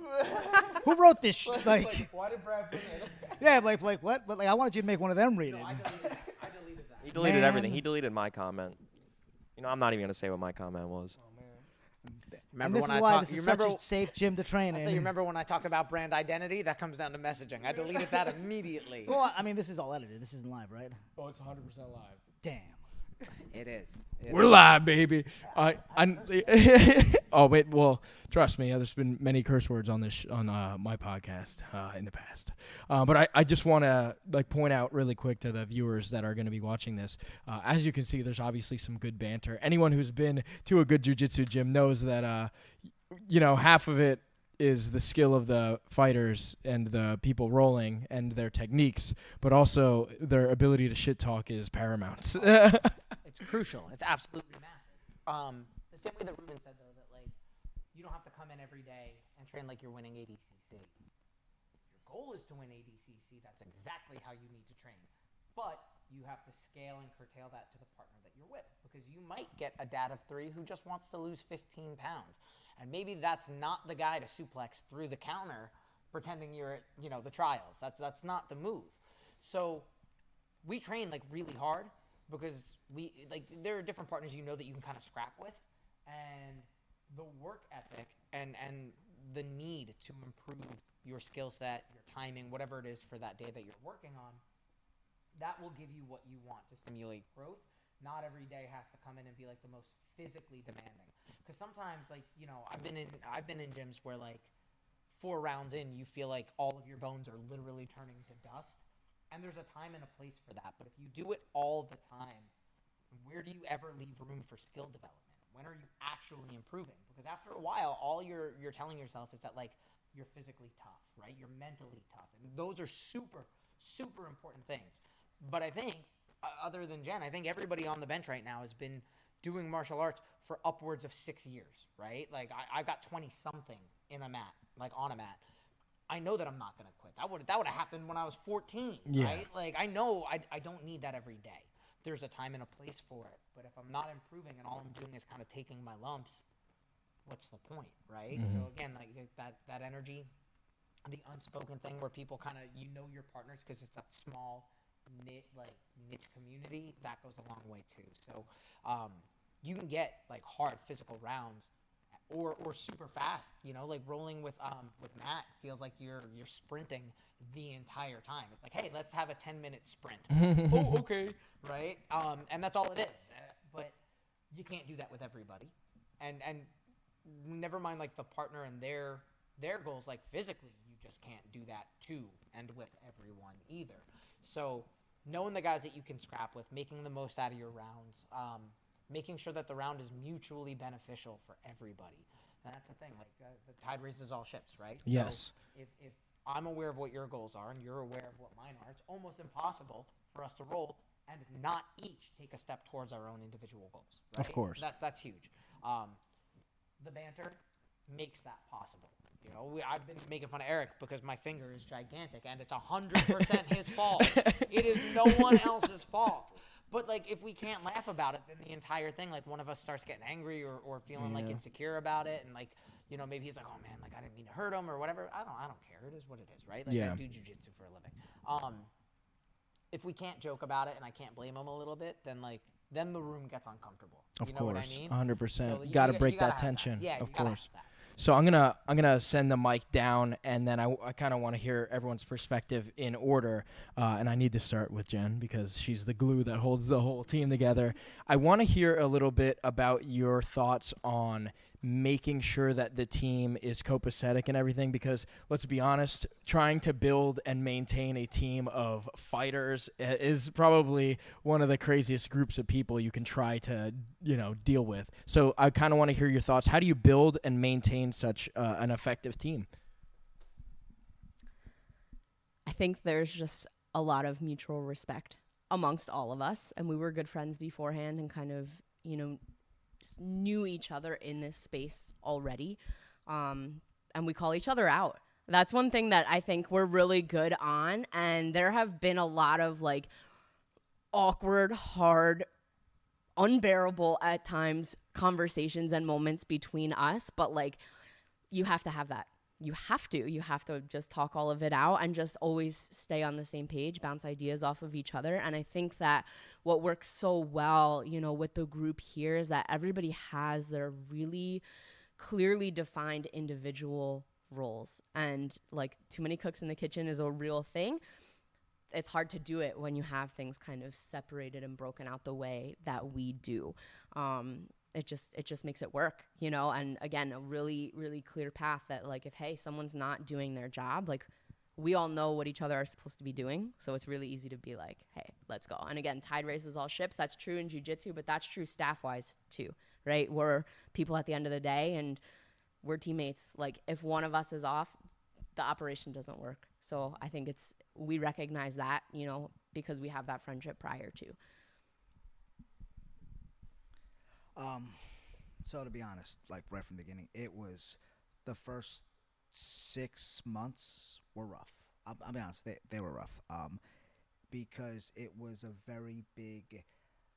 S4: Who wrote this? Like,
S1: why did Brad put it?
S4: yeah, like what? But like, I wanted you to make one of them read it.
S3: I deleted that.
S2: He deleted
S4: Man.
S2: everything. He deleted my comment. You know, I'm not even gonna say what my comment was.
S4: And this is why this is such a safe gym to train
S3: So
S4: in.
S3: you remember when I talked about brand identity? That comes down to messaging. I deleted that immediately.
S4: Well, I mean, this is all edited. This isn't live, right?
S1: Oh, it's 100% live.
S4: Damn.
S3: It is.
S1: We're live, baby. Oh wait, well, trust me. There's been many curse words on this on my podcast in the past. But I just want to like point out really quick to the viewers that are going to be watching this. As you can see, there's obviously some good banter. Anyone who's been to a good jiu-jitsu gym knows that you know, half of it is the skill of the fighters and the people rolling and their techniques, but also their ability to shit talk is paramount.
S3: It's crucial. It's absolutely massive. The same way that Ruben said, though, that, like, you don't have to come in every day and train like you're winning ADCC. If your goal is to win ADCC, that's exactly how you need to train. But you have to scale and curtail that to the partner that you're with, because you might get a dad of 3 who just wants to lose 15 pounds. And maybe that's not the guy to suplex through the counter pretending you're at, you know, the trials. That's not the move. So we train like really hard because there are different partners you know that you can kind of scrap with, and the work ethic and the need to improve your skill set, your timing, whatever it is for that day that you're working on, that will give you what you want to stimulate growth. Not every day has to come in and be like the most physically demanding. Because sometimes, like, you know, I've been in gyms where like 4 rounds in, you feel like all of your bones are literally turning to dust. And there's a time and a place for that. But if you do it all the time, where do you ever leave room for skill development? When are you actually improving? Because after a while, all you're telling yourself is that like you're physically tough, right? You're mentally tough, and those are super, super important things. But I think, other than Jen, I think everybody on the bench right now has been doing martial arts for upwards of 6 years, right? Like I got 20 something in a mat, like on a mat. I know that I'm not gonna quit. That would have happened when I was 14, right? Like I know I don't need that every day. There's a time and a place for it. But if I'm not improving and all I'm doing is kind of taking my lumps, what's the point, right? So again, like that energy, the unspoken thing where people kind of your partners because it's a small niche community, that goes a long way too. So you can get like hard physical rounds or super fast, like rolling with Matt feels like you're sprinting the entire time. It's like, hey, let's have a 10-minute sprint. Oh, okay, right? And that's all it is. But you can't do that with everybody. And never mind like the partner and their goals, like physically, you just can't do that too and with everyone either. So knowing the guys that you can scrap with, making the most out of your rounds, making sure that the round is mutually beneficial for everybody. And that's the thing, like the tide raises all ships, right?
S1: Yes.
S3: So if I'm aware of what your goals are and you're aware of what mine are, it's almost impossible for us to roll and not each take a step towards our own individual goals, right?
S1: Of course.
S3: That's huge. The banter makes that possible. I've been making fun of Eric because my finger is gigantic and it's 100% his fault. It is no one else's fault. But like, if we can't laugh about it, then the entire thing, like one of us starts getting angry or feeling like insecure about it. And like, maybe he's like, oh man, like I didn't mean to hurt him or whatever. I don't care. It is what it is, right? Like I do jujitsu for a living. If we can't joke about it and I can't blame him a little bit, then the room gets uncomfortable.
S1: Of
S3: You
S1: course,
S3: know what I mean?
S1: 100%.
S3: So
S1: Got to
S3: you
S1: break
S3: gotta
S1: that
S3: have
S1: tension.
S3: Yeah,
S1: of
S3: you gotta
S1: course.
S3: have that.
S1: So I'm gonna send the mic down, and then I kind of want to hear everyone's perspective in order. And I need to start with Jen because she's the glue that holds the whole team together. I want to hear a little bit about your thoughts on making sure that the team is copacetic and everything, because let's be honest, trying to build and maintain a team of fighters is probably one of the craziest groups of people you can try to deal with. So I kind of want to hear your thoughts. How do you build and maintain such an effective team?
S5: I think there's just a lot of mutual respect amongst all of us, and we were good friends beforehand and kind of knew each other in this space already, and we call each other out. That's one thing that I think we're really good on, and there have been a lot of like awkward, hard, unbearable at times conversations and moments between us, but like you have to have that. You have to just talk all of it out and just always stay on the same page, bounce ideas off of each other. And I think that what works so well, with the group here is that everybody has their really clearly defined individual roles. And like too many cooks in the kitchen is a real thing. It's hard to do it when you have things kind of separated and broken out the way that we do. It just makes it work, and again, a really, really clear path that like, if, hey, someone's not doing their job, like we all know what each other are supposed to be doing. So it's really easy to be like, hey, let's go. And again, tide raises all ships. That's true in jiu-jitsu, but that's true staff wise too, right? We're people at the end of the day and we're teammates. Like if one of us is off, the operation doesn't work. So I think we recognize that, because we have that friendship prior to.
S4: So to be honest, like right from the beginning, it was the first 6 months were rough. I'll be honest, they were rough. Because it was a very big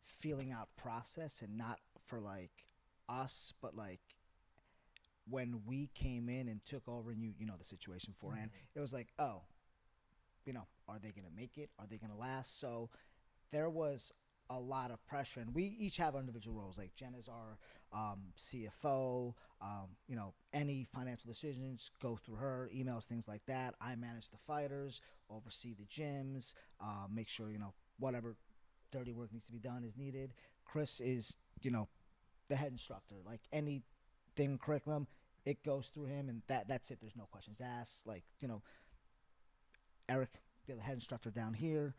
S4: feeling out process, and not for like us, but like when we came in and took over, and you know the situation beforehand, it was like, oh, are they gonna make it? Are they gonna last? So there was a lot of pressure, and we each have our individual roles. Like Jen is our CFO. Any financial decisions go through her, emails, things like that. I manage the fighters, oversee the gyms, make sure whatever dirty work needs to be done is needed. Chris is the head instructor. Like anything curriculum, it goes through him, and that's it. There's no questions asked. Like Eric, the head instructor down here.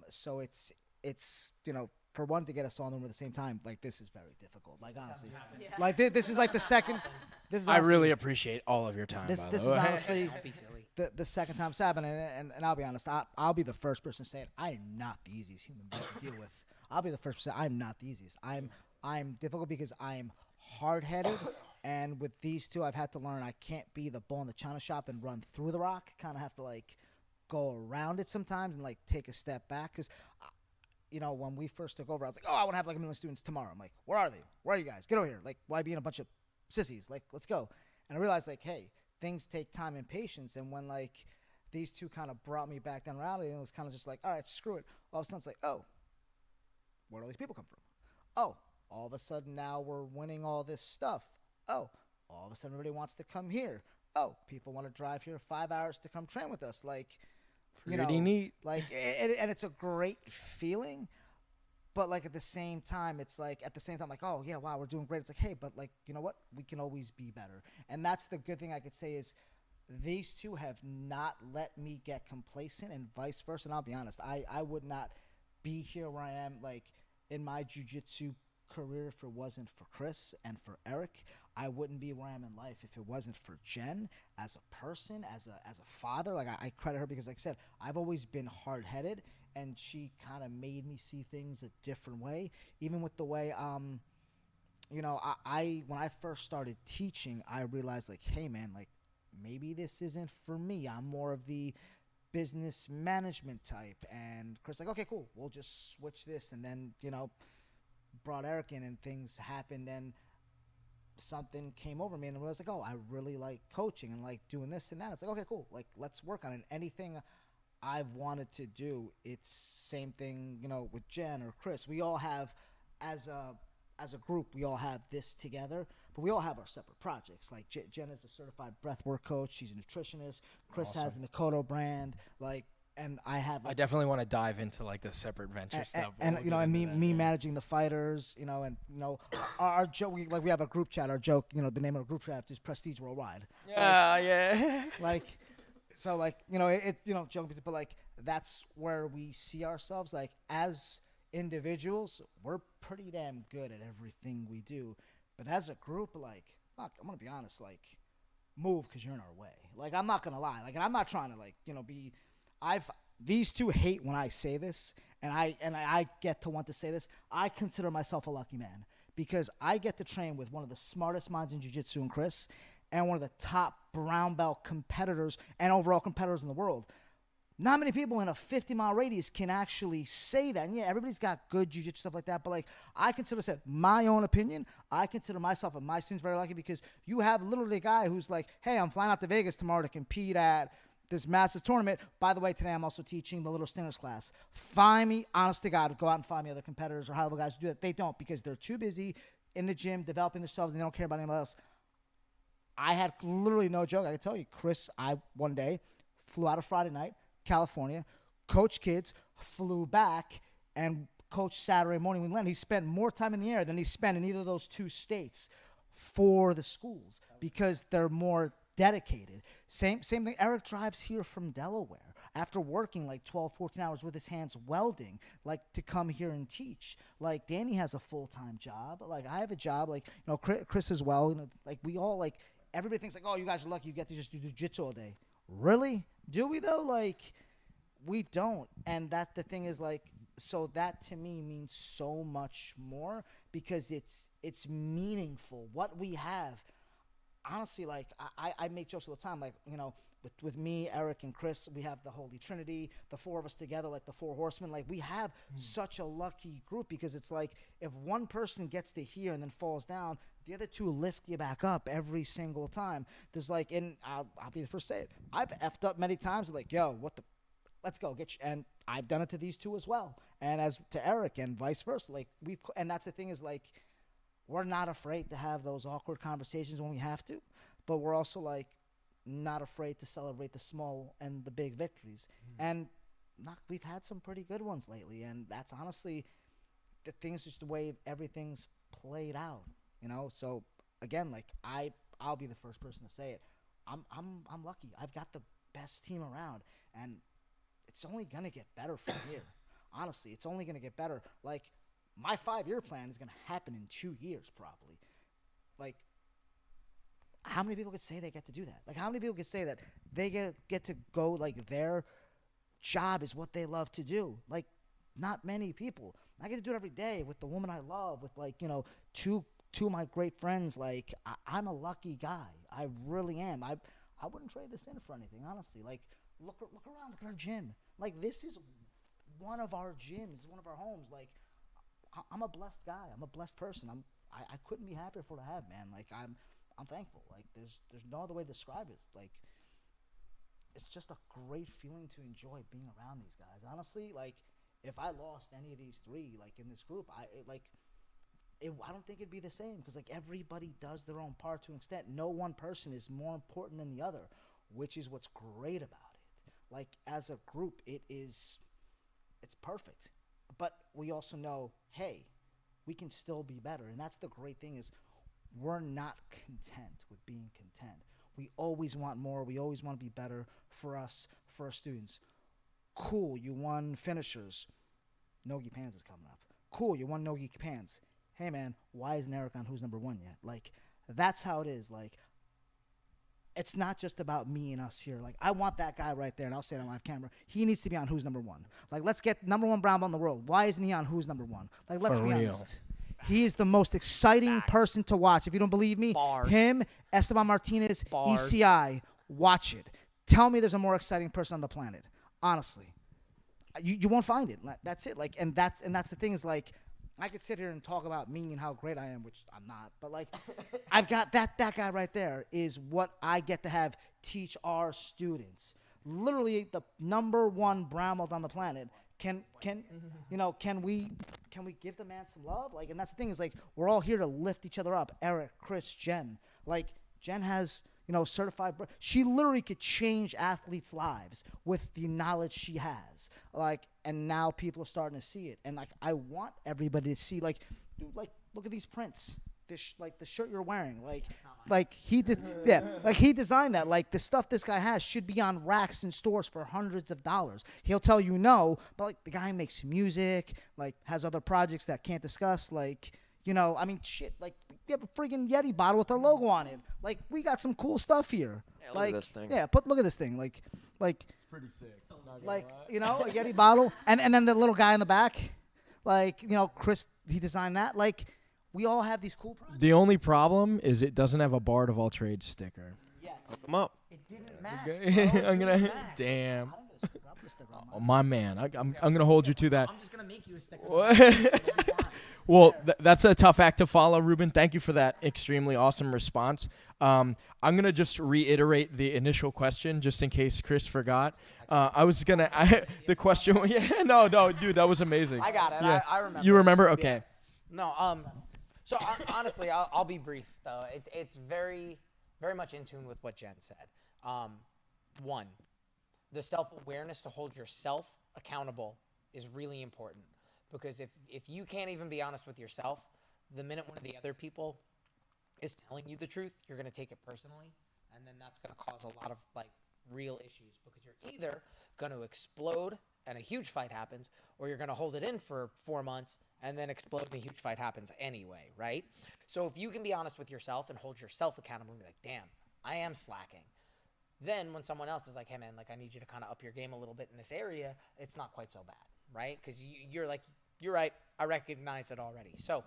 S4: So it's for one to get us all in the room at the same time, like this is very difficult. Like honestly, like this is like the second. This is
S1: I
S4: honestly,
S1: really appreciate all of your time.
S4: this
S1: by
S4: this
S1: the
S4: is
S1: way.
S4: honestly
S3: Don't be silly.
S4: the second time it's happening, and I'll be honest, I'll be the first person saying I am not the easiest human being to deal with. I'll be the first person. I'm not the easiest. I'm difficult because I'm hard-headed, and with these two, I've had to learn I can't be the bull in the china shop and run through the rock. Kind of have to like go around it sometimes and like take a step back because. You know, when we first took over, I was like, oh, I want to have like 1 million students tomorrow. I'm like, where are they? Where are you guys? Get over here. Like, why being a bunch of sissies? Like, let's go. And I realized, like, hey, things take time and patience. And when, like, these two kind of brought me back down to reality, and it was kind of just like, all right, screw it. All of a sudden, it's like, oh, where do all these people come from? Oh, all of a sudden now we're winning all this stuff. Oh, all of a sudden everybody wants to come here. Oh, people want to drive here 5 hours to come train with us. Like,
S1: Pretty neat.
S4: Like, and it's a great feeling, but like at the same time, it's like like, oh yeah, wow, we're doing great. It's like, hey, but like, you know what? We can always be better, and that's the good thing I could say is these two have not let me get complacent, and vice versa. And I'll be honest, I would not be here where I am, like in my jiu-jitsu career if it wasn't for Chris and for Eric. I wouldn't be where I am in life if it wasn't for Jen as a person, as a father. Like I credit her because, like I said, I've always been hard-headed, and she kind of made me see things a different way. Even with the way, you know, I when I first started teaching, I realized like, hey man, like maybe this isn't for me. I'm more of the business management type. And Chris like, okay, cool, we'll just switch this, and then you know, brought Eric in, and things happened, and something came over me, and I was like, oh, I really like coaching and like doing this and that. It's like, okay, cool, like let's work on it. Anything I've wanted to do, it's same thing, you know, with Jen or Chris. We all have, as a group, we all have this together, but we all have our separate projects. Like Jen is a certified breathwork coach. She's a nutritionist. Chris has the Mikoto brand. Like, and I have. Like,
S1: I definitely want to dive into like the separate venture stuff.
S4: And
S1: We'll
S4: you know,
S1: get
S4: and
S1: into
S4: me
S1: that, yeah.
S4: managing the fighters, you know, and you know, our joke. We have a group chat. Our joke, you know, the name of our group chat is Prestige Worldwide.
S1: Yeah, yeah.
S4: Like, so like, you know, it's you know, joking, but like that's where we see ourselves. Like as individuals, we're pretty damn good at everything we do, but as a group, like, fuck, I'm gonna be honest, like, move because you're in our way. Like, I'm not gonna lie. Like, and I'm not trying to like, you know, be. These two hate when I say this, and I get to want to say this. I consider myself a lucky man because I get to train with one of the smartest minds in jiu-jitsu and Chris, and one of the top brown belt competitors and overall competitors in the world. Not many people in a 50-mile radius can actually say that. And yeah, everybody's got good jiu-jitsu stuff like that, but like I consider myself, my own opinion, I consider myself and my students very lucky because you have literally a guy who's like, hey, I'm flying out to Vegas tomorrow to compete at this massive tournament. By the way, today I'm also teaching the Little Stingers class. Find me, honest to God, go out and find me other competitors or high-level guys who do that. They don't because they're too busy in the gym developing themselves and they don't care about anybody else. I had literally no joke. I can tell you, Chris, I one day flew out of Friday night, California, coached kids, flew back, and coached Saturday morning when he landed. He spent more time in the air than he spent in either of those two states for the schools because they're more dedicated. Same thing. Eric drives here from Delaware after working like 12, 14 hours with his hands welding, like to come here and teach. Like Danny has a full-time job. Like I have a job. Like, you know, Chris as well. You know, like we all like, everybody thinks like, oh, you guys are lucky you get to just do jiu-jitsu all day. Really? Do we though? Like, we don't. And that the thing is like, so that to me means so much more because it's meaningful. What we have, honestly, like I make jokes all the time. Like, you know, with me, Eric, and Chris, we have the Holy Trinity, the four of us together, like the four horsemen. Like we have such a lucky group because it's like if one person gets to here and then falls down, the other two lift you back up every single time. There's like, and I'll be the first to say it. I've effed up many times. Like, yo, what the, let's go get you. And I've done it to these two as well. And as to Eric and vice versa. Like and that's the thing is like, we're not afraid to have those awkward conversations when we have to, but we're also like not afraid to celebrate the small and the big victories. And we've had some pretty good ones lately. And that's honestly the things, just the way everything's played out. You know, so again, like I'll be the first person to say it. I'm lucky. I've got the best team around, and it's only gonna get better from here. Honestly, it's only gonna get better. Like my 5-year plan is going to happen in 2 years probably. Like, how many people could say they get to do that? Like, how many people could say that they get to go, like, their job is what they love to do? Like, not many people. I get to do it every day with the woman I love, with, like, you know, two of my great friends. Like, I'm a lucky guy. I really am. I wouldn't trade this in for anything, honestly. Like, look around, look at our gym. Like, this is one of our gyms, one of our homes. Like, I'm a blessed guy. I'm a blessed person. I couldn't be happier for what I have, man. Like, I'm thankful. Like, there's no other way to describe it. Like, it's just a great feeling to enjoy being around these guys. Honestly, like, if I lost any of these three, like, in this group, I don't think it'd be the same, because, like, everybody does their own part to an extent. No one person is more important than the other, which is what's great about it. Like, as a group, it's perfect. But we also know, hey, we can still be better. And that's the great thing, is we're not content with being content. We always want more. We always want to be better for us, for our students. Cool, you won finishers. Nogi Pans is coming up. Cool, you won Nogi Pans. Hey, man, why isn't Eric on Who's Number One yet? Like, that's how it is. Like, it's not just about me and us here. Like, I want that guy right there, and I'll say it on live camera. He needs to be on Who's Number One. Like, let's get number one brown belt in the world. Why isn't he on Who's Number One? Like, let's be honest. He is the most exciting person to watch. If you don't believe me, him, Esteban Martinez, ECI, watch it. Tell me there's a more exciting person on the planet. Honestly, you won't find it. That's it. Like, and that's the thing, is, like, I could sit here and talk about me and how great I am, which I'm not. But, like, I've got that guy right there is what I get to have teach our students. Literally the number one brown belt on the planet. Can we give the man some love? Like, and that's the thing, is, like, we're all here to lift each other up. Eric, Chris, Jen. Like, Jen has, certified. She literally could change athletes' lives with the knowledge she has. Like, and now people are starting to see it. And, like, I want everybody to see, like, dude, like, look at these prints. Like, the shirt you're wearing. Like he did, yeah. Like, he designed that. Like, the stuff this guy has should be on racks in stores for hundreds of dollars. He'll tell you no, but, like, the guy makes music, like, has other projects that can't discuss. Like, I mean, shit. Like, we have a friggin' Yeti bottle with our logo on it. Like, we got some cool stuff here.
S2: Yeah,
S4: like,
S2: look at this thing.
S4: Yeah, look at this thing. Like,
S6: it's pretty sick.
S4: like, a Yeti bottle, and then the little guy in the back, like, Chris, he designed that. Like, we all have these cool projects.
S1: The only problem is it doesn't have a Bard of all trades sticker.
S4: Yes.
S2: Come up.
S3: It didn't match.
S1: I'm gonna. Damn. Oh, my man, I'm gonna hold you to that.
S3: I'm just gonna make you a sticker.
S1: Well, that's a tough act to follow, Ruben. Thank you for that extremely awesome response. I'm going to just reiterate the initial question just in case Chris forgot. I was going to – the question – yeah, no, dude, that was amazing.
S3: I got it.
S1: Yeah.
S3: I remember.
S1: You remember? Okay.
S3: Yeah. No, so honestly, I'll be brief, though. It's very, very much in tune with what Jen said. One, the self-awareness to hold yourself accountable is really important. Because if you can't even be honest with yourself, the minute one of the other people is telling you the truth, you're going to take it personally. And then that's going to cause a lot of, like, real issues. Because you're either going to explode and a huge fight happens, or you're going to hold it in for 4 months and then explode and a huge fight happens anyway, right? So if you can be honest with yourself and hold yourself accountable and be like, damn, I am slacking. Then when someone else is like, hey, man, like, I need you to kind of up your game a little bit in this area, it's not quite so bad, right? Because you're like, you're right, I recognize it already. So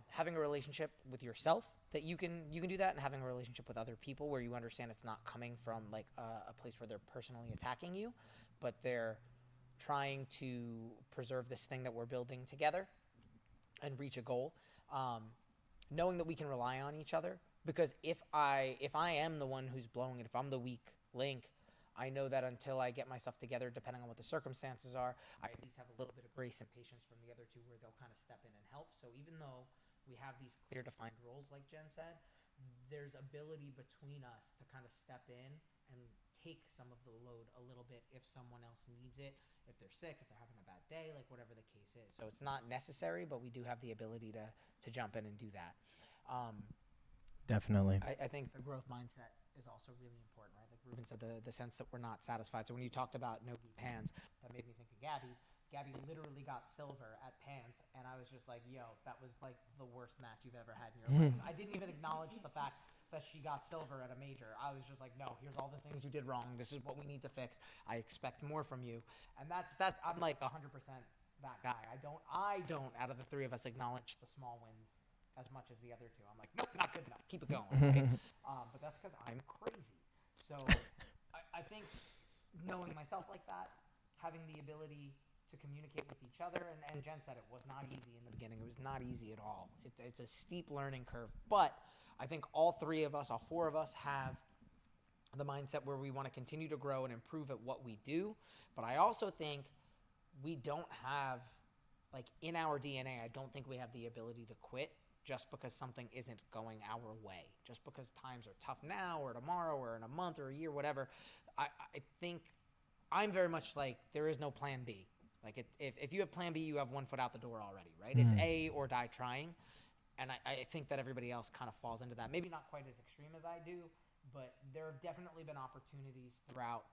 S3: having a relationship with yourself that you can do that, and having a relationship with other people where you understand it's not coming from, like, a place where they're personally attacking you, but they're trying to preserve this thing that we're building together and reach a goal. Knowing that we can rely on each other, because if I am the one who's blowing it, if I'm the weak link, I know that until I get myself together, depending on what the circumstances are, I at least have a little bit of grace and patience from the other two where they'll kind of step in and help. So even though we have these clear defined roles, like Jen said, there's ability between us to kind of step in and take some of the load a little bit if someone else needs it, if they're sick, if they're having a bad day, like whatever the case is. So it's not necessary, but we do have the ability to jump in and do that.
S1: Definitely.
S3: I think the growth mindset is also really important, right? Like Ruben said, the sense that we're not satisfied. So when you talked about Nogi Pans, that made me think of Gabby. Gabby literally got silver at Pans, and I was just like, yo, that was like the worst match you've ever had in your life. I didn't even acknowledge the fact that she got silver at a major. I was just like, no, here's all the things you did wrong. This is what we need to fix. I expect more from you. And that's I'm like 100% that guy. I don't out of the three of us acknowledge the small wins as much as the other two. I'm like, nope, not good enough. Keep it going. Right? But that's because I'm crazy. So I think knowing myself like that, having the ability to communicate with each other, and Jen said it was not easy in the beginning. It was not easy at all. It's a steep learning curve. But I think all three of us, all four of us have the mindset where we want to continue to grow and improve at what we do. But I also think we don't have, like in our DNA, I don't think we have the ability to quit just because something isn't going our way, just because times are tough now or tomorrow or in a month or a year, whatever. I think I'm very much like, there is no plan B. Like if you have plan B, you have one foot out the door already, right? It's A or die trying. And I think that everybody else kind of falls into that. Maybe not quite as extreme as I do, but there have definitely been opportunities throughout,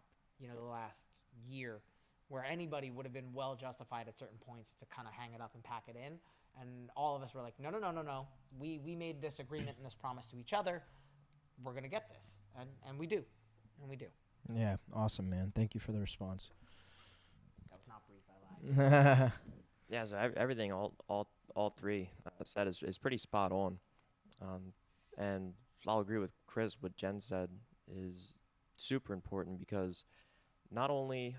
S3: the last year where anybody would have been well justified at certain points to kind of hang it up and pack it in. And all of us were like, no. We made this agreement and this promise to each other. We're going to get this. And we do. And we do.
S1: Yeah, awesome, man. Thank you for the response.
S3: That was not brief, I lied.
S2: Yeah, so everything, all three said is pretty spot on. And I'll agree with Chris. What Jen said is super important because not only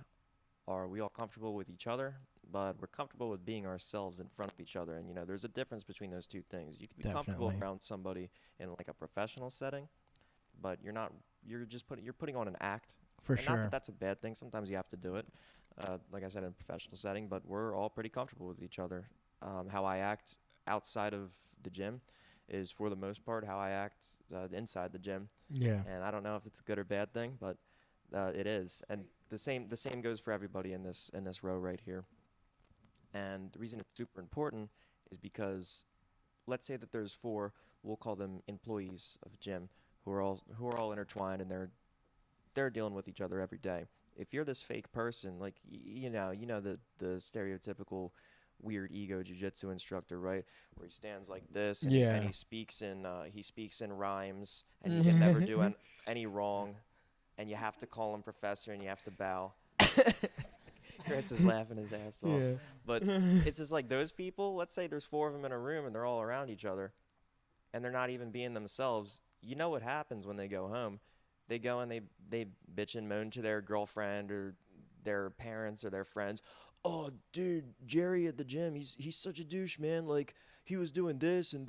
S2: are we all comfortable with each other, but we're comfortable with being ourselves in front of each other. And, there's a difference between those two things. You can be comfortable around somebody in like a professional setting, but you're putting on an act.
S1: For
S2: and
S1: sure.
S2: Not that that's a bad thing. Sometimes you have to do it. Like I said, in a professional setting, but we're all pretty comfortable with each other. How I act outside of the gym is, for the most part, how I act inside the gym.
S1: Yeah.
S2: And I don't know if it's a good or bad thing, but it is. And the same goes for everybody in this row right here. And the reason it's super important is because, let's say that there's 4, we'll call them employees of gym, who are all intertwined, and they're dealing with each other every day. If you're this fake person, like the stereotypical weird ego jiu-jitsu instructor, right, where he stands like this and, and he speaks in rhymes, and he can never do any wrong, and you have to call him professor and you have to bow. Chris is laughing his ass off.
S1: Yeah.
S2: But it's just like those people, let's say there's 4 of them in a room and they're all around each other and they're not even being themselves. You know what happens when they go home? They go and they bitch and moan to their girlfriend or their parents or their friends. Oh, dude, Jerry at the gym, he's such a douche, man. Like, he was doing this, and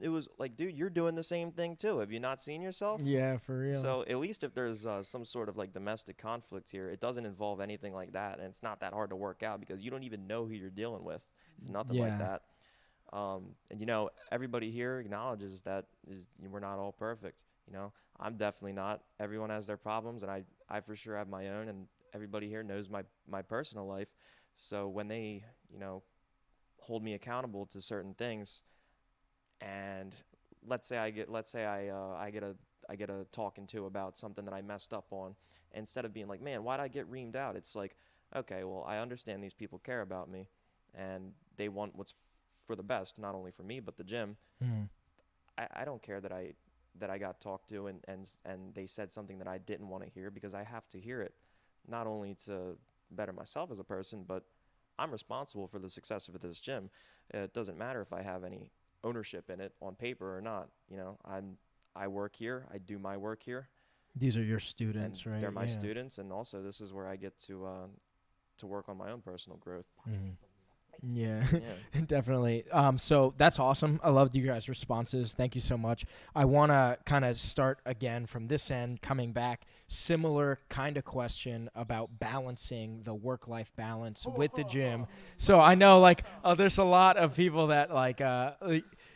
S2: it was like, dude, you're doing the same thing too. Have you not seen yourself?
S1: Yeah, for real.
S2: So at least if there's some sort of like domestic conflict here, it doesn't involve anything like that, and it's not that hard to work out because you don't even know who you're dealing with. It's nothing like that. And everybody here acknowledges that we're not all perfect. I'm definitely not. Everyone has their problems, and I for sure have my own, and everybody here knows my personal life. So when they, hold me accountable to certain things, and let's say I get a talking to about something that I messed up on, instead of being like, man, why'd I get reamed out? It's like, okay, well, I understand these people care about me, and they want what's for the best, not only for me but the gym. I don't care that I got talked to and they said something that I didn't want to hear, because I have to hear it, not only to better myself as a person, but I'm responsible for the success of this gym. It doesn't matter if I have any ownership in it on paper or not. I work here. I do my work here.
S1: These are your students,
S2: and
S1: right?
S2: They're my students, and also this is where I get to work on my own personal growth.
S1: Yeah, definitely. So that's awesome. I loved you guys' responses. Thank you so much. I want to kind of start again from this end, coming back. Similar kind of question about balancing the work-life balance with the gym. So I know, there's a lot of people that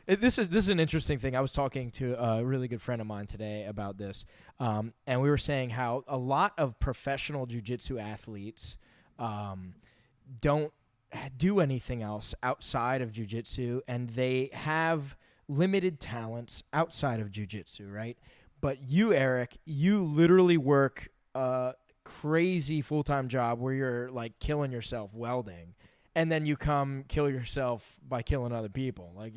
S1: this is an interesting thing. I was talking to a really good friend of mine today about this, and we were saying how a lot of professional jiu-jitsu athletes don't do anything else outside of jiu-jitsu, and they have limited talents outside of jiu-jitsu, right? But you, Eric, you literally work a crazy full-time job where you're killing yourself welding, and then you come kill yourself by killing other people. Like,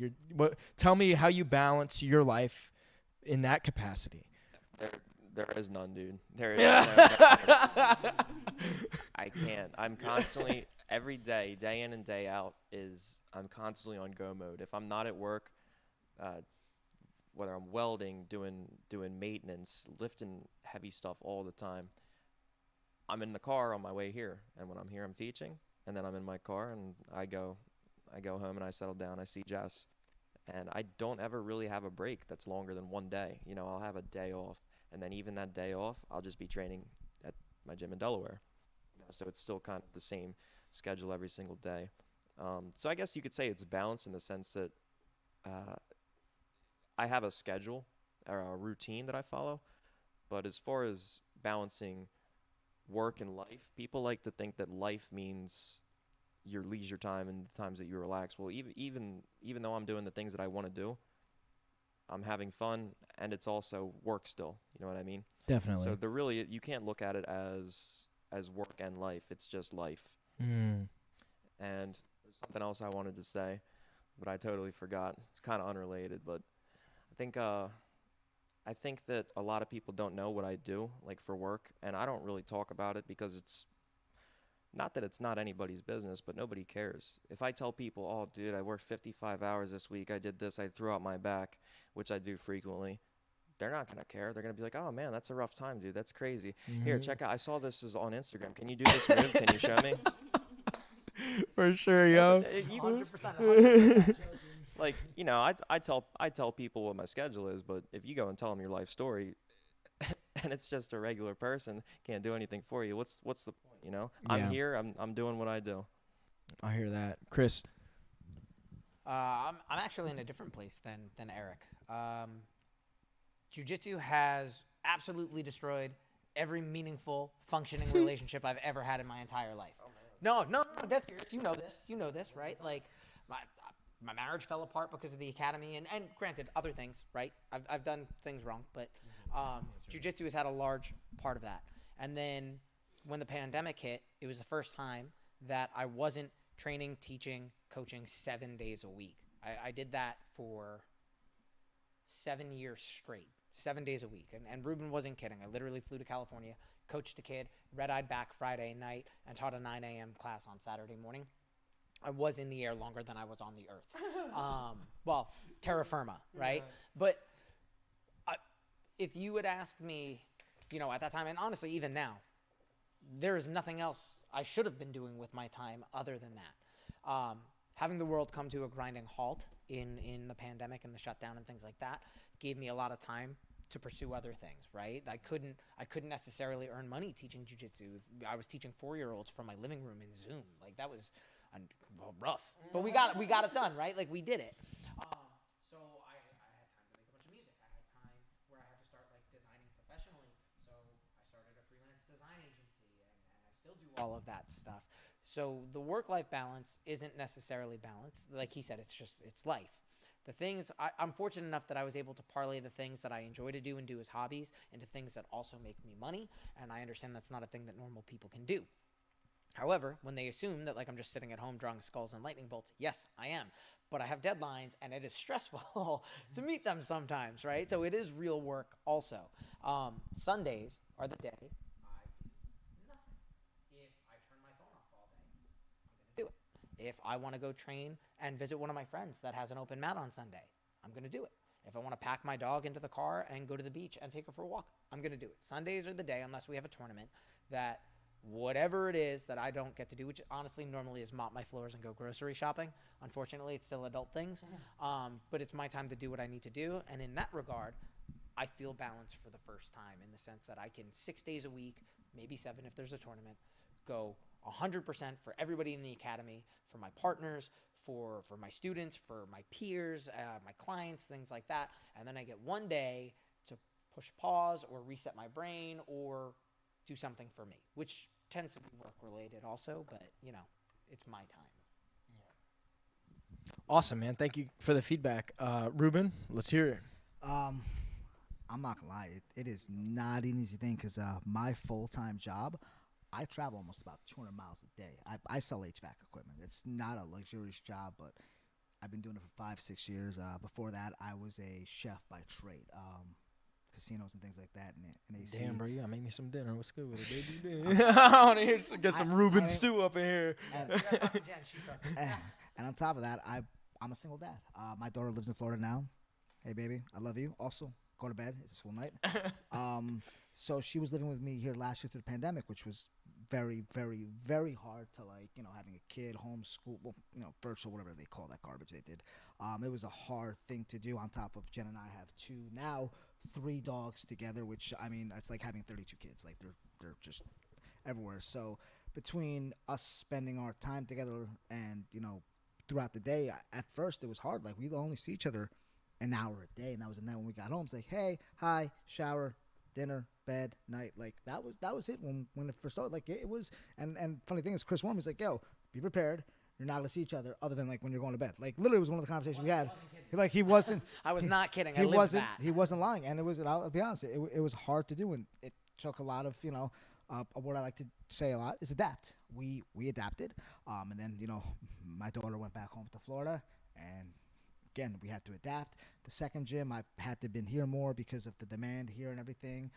S1: tell me how you balance your life in that capacity.
S2: There is none, dude. There is no balance. I can't. I'm constantly, every day, day in and day out, I'm constantly on go mode. If I'm not at work, whether I'm welding, doing maintenance, lifting heavy stuff all the time, I'm in the car on my way here. And when I'm here, I'm teaching. And then I'm in my car, and I go home, and I settle down. I see Jess. And I don't ever really have a break that's longer than one day. You know, I'll have a day off. And then even that day off, I'll just be training at my gym in Delaware. You know, so it's still kind of the same schedule every single day. So I guess you could say it's balanced in the sense that I have a schedule or a routine that I follow. But as far as balancing work and life, people like to think that life means your leisure time and the times that you relax. Well, even though I'm doing the things that I want to do, I'm having fun, and it's also work still. You know what I mean?
S1: Definitely.
S2: So you can't look at it as work and life. It's just life.
S1: Mm.
S2: And there's something else I wanted to say, but I totally forgot. It's kind of unrelated, but I think that a lot of people don't know what I do, like for work, and I don't really talk about it because it's not that it's not anybody's business, but nobody cares. If I tell people, oh, dude, I worked 55 hours this week, I did this, I threw out my back, which I do frequently, they're not going to care. They're going to be like, oh, man, that's a rough time, dude. That's crazy. Here, check out. I saw this is on Instagram. Can you do this move? Can you show me?
S1: For sure, yo.
S3: 100%.
S2: Like, you know, I tell people what my schedule is, but if you go and tell them your life story, and it's just a regular person, can't do anything for you, what's the point, you know?
S1: Yeah.
S2: I'm here, I'm doing what I do.
S1: I hear that. Chris.
S3: I'm actually in a different place than Eric. Jiu-Jitsu has absolutely destroyed every meaningful, functioning relationship I've ever had in my entire life. Oh, no, that's serious. You know this, right? Like, my marriage fell apart because of the academy, and granted, other things, right? I've done things wrong, but Jiu-Jitsu has had a large part of that. And then when the pandemic hit, it was the first time that I wasn't training, teaching, coaching 7 days a week. I did that for 7 years straight, 7 days a week. And Ruben wasn't kidding. I literally flew to California, coached a kid, red-eyed back Friday night, and taught a 9 a.m. class on Saturday morning. I was in the air longer than I was on the earth. Well, terra firma, right? Yeah. But if you had asked me, you know, at that time, and honestly, even now, there is nothing else I should have been doing with my time other than that. Having the world come to a grinding halt in the pandemic and the shutdown and things like that gave me a lot of time to pursue other things, right? I couldn't necessarily earn money teaching jiu-jitsu. I was teaching 4-year-olds from my living room in Zoom. Like, that was rough, but we got it done, right? Like, we did it. So I had time to make a bunch of music. I had time where I had to start like designing professionally. So I started a freelance design agency, and I still do all of that stuff. So the work-life balance isn't necessarily balanced. Like he said, it's life. The things I'm fortunate enough that I was able to parlay the things that I enjoy to do and do as hobbies into things that also make me money. And I understand that's not a thing that normal people can do. However, when they assume that like I'm just sitting at home drawing skulls and lightning bolts, yes, I am. But I have deadlines, and it is stressful to meet them sometimes, right? So it is real work also. Sundays are the day I do nothing. If I turn my phone off all day, I'm going to do it. If I want to go train and visit one of my friends that has an open mat on Sunday, I'm going to do it. If I want to pack my dog into the car and go to the beach and take her for a walk, I'm going to do it. Sundays are the day, unless we have a tournament, that whatever it is that I don't get to do, which honestly normally is mop my floors and go grocery shopping. Unfortunately, it's still adult things. But it's my time to do what I need to do. And in that regard, I feel balanced for the first time in the sense that I can 6 days a week, maybe 7 if there's a tournament, go 100% for everybody in the academy, for my partners, for my students, for my peers, my clients, things like that. And then I get one day to push pause or reset my brain or do something for me, which tends to be work related also, but you know, it's my time.
S1: Awesome, man. Thank you for the feedback. Ruben, let's hear it.
S4: I'm not gonna lie, it is not an easy thing because my full-time job, I travel almost about 200 miles a day. I sell HVAC equipment. It's not a luxurious job, but I've been doing it for 5-6 years. Before that, I was a chef by trade. Casinos and things like that, and AC.
S1: Damn, bro, you gotta make me some dinner. What's good with it, baby? I want to get some Reuben stew up in here.
S4: And on top of that, I'm a single dad. My daughter lives in Florida now. Hey, baby, I love you. Also, go to bed. It's a school night. So she was living with me here last year through the pandemic, which was very, very, very hard to, like, you know, having a kid, homeschool, well, you know, virtual, whatever they call that garbage they did. It was a hard thing to do. On top of Jen and I have 3 dogs together, which, I mean, it's like having 32 kids. Like, they're just everywhere. So between us spending our time together and, you know, throughout the day, at first it was hard. Like, we'd only see each other an hour a day, and that was the night when we got home. It's like, hey, hi, shower, dinner, bed, night. Like, that was it when it first started. Like, it was, and funny thing is, Chris Warm was like, yo, be prepared. You're not gonna see each other other than, like, when you're going to bed. Like, literally, it was one of the conversations we had. Like, he wasn't.
S3: I was not kidding.
S4: He wasn't lying, and it was. And I'll be honest. It was hard to do, and it took a lot of, you know, what I like to say a lot is adapt. We adapted, and then, you know, my daughter went back home to Florida, and again we had to adapt. The second gym, I had to been here more because of the demand here and everything.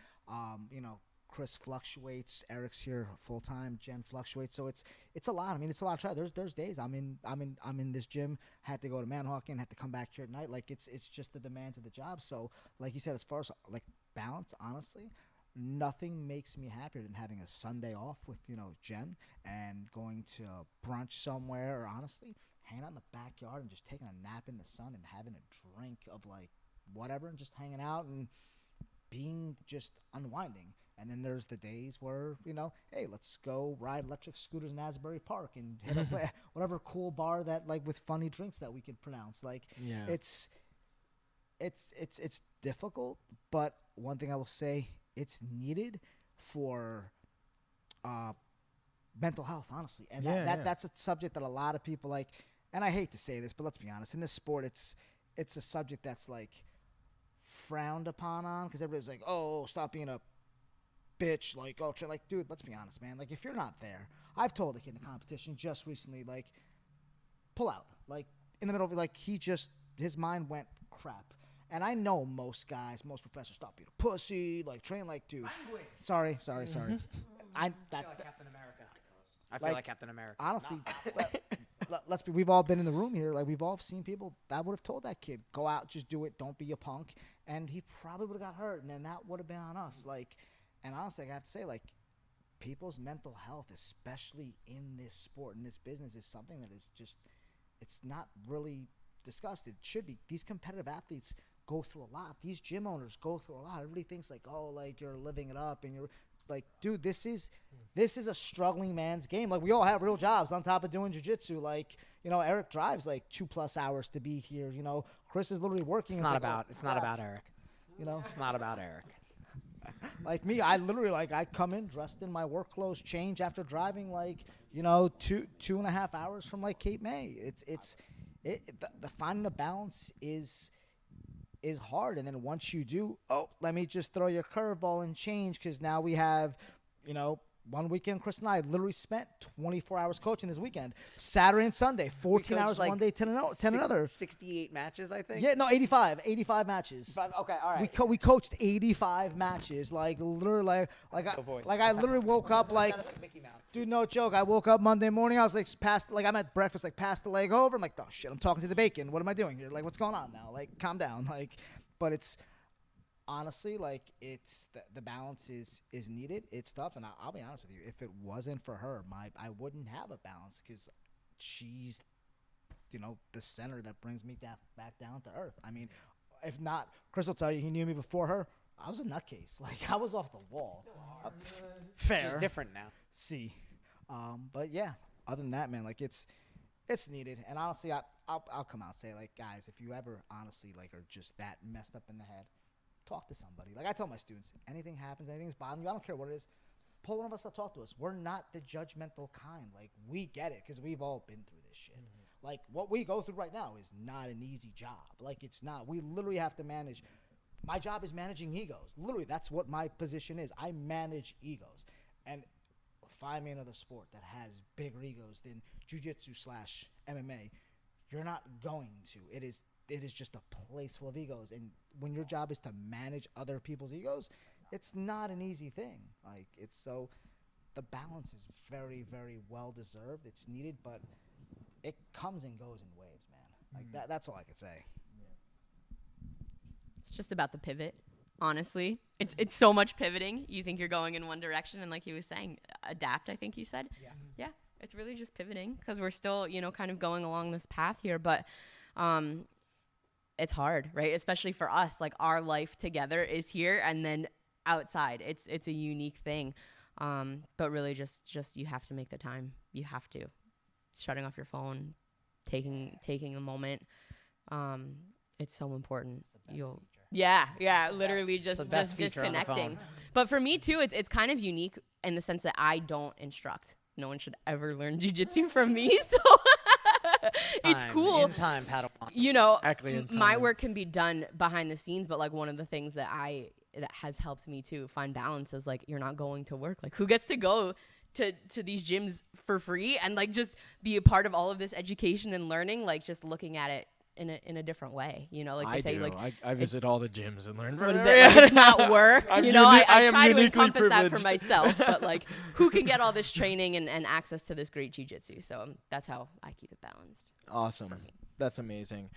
S4: You know, Chris fluctuates, Eric's here full time, Jen fluctuates, so it's a lot. I mean, it's a lot of try. There's days I'm in this gym, had to go to Manhawkin, had to come back here at night. Like, it's just the demands of the job. So, like you said, as far as, like, balance, honestly, nothing makes me happier than having a Sunday off with, you know, Jen and going to brunch somewhere, or honestly hanging out in the backyard and just taking a nap in the sun and having a drink of, like, whatever, and just hanging out and being just unwinding. And then there's the days where, you know, hey, let's go ride electric scooters in Asbury Park and hit up whatever cool bar that, like, with funny drinks that we could pronounce. Like,
S1: Yeah.
S4: it's difficult, but one thing I will say, it's needed for mental health, honestly. And that's a subject that a lot of people, like, and I hate to say this, but let's be honest, in this sport, it's a subject that's, like, frowned upon on, because everybody's like, oh, stop being a bitch, like, oh, like, dude, let's be honest, man. Like, if you're not there, I've told a kid in a competition just recently, like, pull out, like, in the middle of it, like, his mind went crap. And I know most guys, most professors, stop being a pussy, like, train like, dude. Sorry.
S3: I feel like Captain America. I feel like Captain America.
S4: Honestly, we've all been in the room here. Like, we've all seen people that would have told that kid, go out, just do it, don't be a punk. And he probably would have got hurt, and then that would have been on us. Like, and honestly, I have to say, like, people's mental health, especially in this sport, in this business, is something that is just, it's not really discussed. It should be. These competitive athletes go through a lot. These gym owners go through a lot. Everybody thinks, like, oh, like, you're living it up, and you're like, dude, this is a struggling man's game. Like, we all have real jobs on top of doing jiu-jitsu. Like, you know, Eric drives like 2+ hours to be here. You know, Chris is literally working.
S3: It's not about Eric.
S4: You know,
S3: it's not about Eric.
S4: Like me, I literally, like, I come in dressed in my work clothes, change after driving, like, you know, 2.5 hours from, like, Cape May. The finding the balance is hard. And then once you do, oh, let me just throw your curveball and change, because now we have, you know, one weekend, Chris and I literally spent 24 hours coaching this weekend. Saturday and Sunday, 14 hours like one day, 10 another.
S3: 68 matches, I think?
S4: Yeah, no, 85 matches.
S3: Okay, all right.
S4: We coached 85 matches. Like, literally, I literally woke up like, dude, no joke. I woke up Monday morning. I was like, I'm at breakfast, like, past the leg over. I'm like, oh shit, I'm talking to the bacon. What am I doing here? Like, what's going on now? Like, calm down. Like, but it's honestly, like, it's the balance is needed. It's tough, and I'll be honest with you. If it wasn't for her, I wouldn't have a balance, because she's, you know, the center that brings me back down to earth. I mean, if not, Chris will tell you, he knew me before her. I was a nutcase. Like, I was off the wall. Fair.
S3: It's different now.
S4: See, but yeah. Other than that, man, like, it's needed. And honestly, I'll come out and say, like, guys, if you ever honestly, like, are just that messed up in the head, talk to somebody. Like, I tell my students, anything happens, anything's bothering you, I don't care what it is, pull one of us to talk to us. We're not the judgmental kind. Like, we get it, because we've all been through this shit. Mm-hmm. Like, what we go through right now is not an easy job. Like, it's not. We literally have to manage. My job is managing egos. Literally, that's what my position is. I manage egos. And find me another sport that has bigger egos than jiu-jitsu/MMA. You're not going to. It is just a place full of egos. And when your job is to manage other people's egos, it's not an easy thing. Like, the balance is very, very well deserved. It's needed, but it comes and goes in waves, man. Like that's all I could say.
S5: It's just about the pivot. Honestly, it's so much pivoting. You think you're going in one direction, and like he was saying, adapt. I think you said. Yeah. It's really just pivoting because we're still, kind of going along this path here, but it's hard, right? Especially for us, like our life together is here, and then outside, it's a unique thing. But really, just you have to make the time. You have to shutting off your phone, taking a moment. It's so important. Literally just disconnecting. But for me too, it's kind of unique in the sense that I don't instruct. No one should ever learn jiu-jitsu from me. So it's cool.
S3: In time, Padawan.
S1: Exactly
S5: My work can be done behind the scenes, but like one of the things that has helped me to find balance is like, you're not going to work. Like, who gets to go to these gyms for free and like just be a part of all of this education and learning, like just looking at it in a different way, like they say, like
S1: I visit all the gyms and learn.
S5: What is it? Like, it's not work. I try to encompass
S1: privileged.
S5: that for myself, but like, who can get all this training and access to this great jiu-jitsu? So that's how I keep it balanced.
S1: Awesome. That's amazing.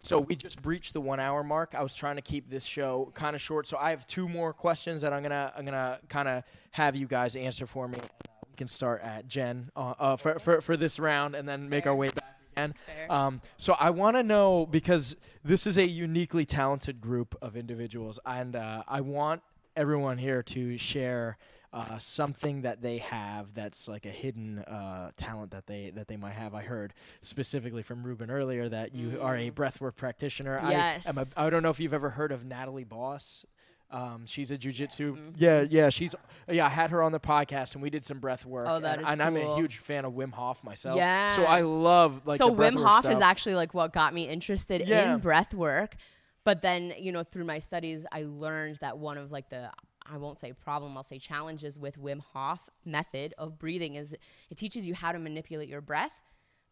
S1: So we just breached the 1 hour mark. I was trying to keep this show kind of short, so I have 2 more questions that I'm gonna kind of have you guys answer for me. We can start at Jen for this round, and then make our way back. So I want to know, because this is a uniquely talented group of individuals, and I want everyone here to share something that they have that's like a hidden talent that they might have. I heard specifically from Ruben earlier that you are a breathwork practitioner.
S5: Yes.
S1: I don't know if you've ever heard of Natalie Boss. She's a jiu-jitsu. Yeah. I had her on the podcast and we did some breath work.
S5: Oh, that is
S1: and
S5: cool.
S1: I'm a huge fan of Wim Hof myself.
S5: Yeah.
S1: So I love the
S5: Wim
S1: breathwork
S5: Hof
S1: stuff.
S5: is actually like what got me interested in breath work. But then, through my studies, I learned that one of like I won't say problem, I'll say challenges with Wim Hof method of breathing is it teaches you how to manipulate your breath,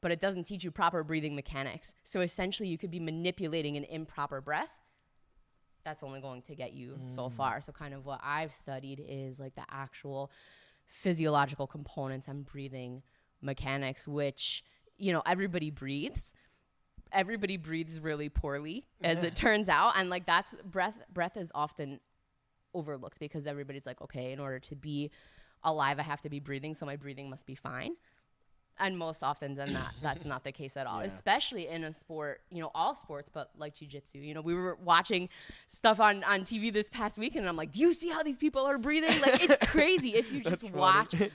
S5: but it doesn't teach you proper breathing mechanics. So essentially you could be manipulating an improper breath. That's only going to get you so far. So kind of what I've studied is like the actual physiological components and breathing mechanics, which, everybody breathes. Everybody breathes really poorly, as it turns out. And like that's breath is often overlooked because everybody's like, okay, in order to be alive, I have to be breathing. So my breathing must be fine. And most often than not, that's not the case at all, especially in a sport, all sports, but like jiu-jitsu. We were watching stuff on TV this past weekend, and I'm like, do you see how these people are breathing? Like, it's crazy if you just watch,
S4: TV,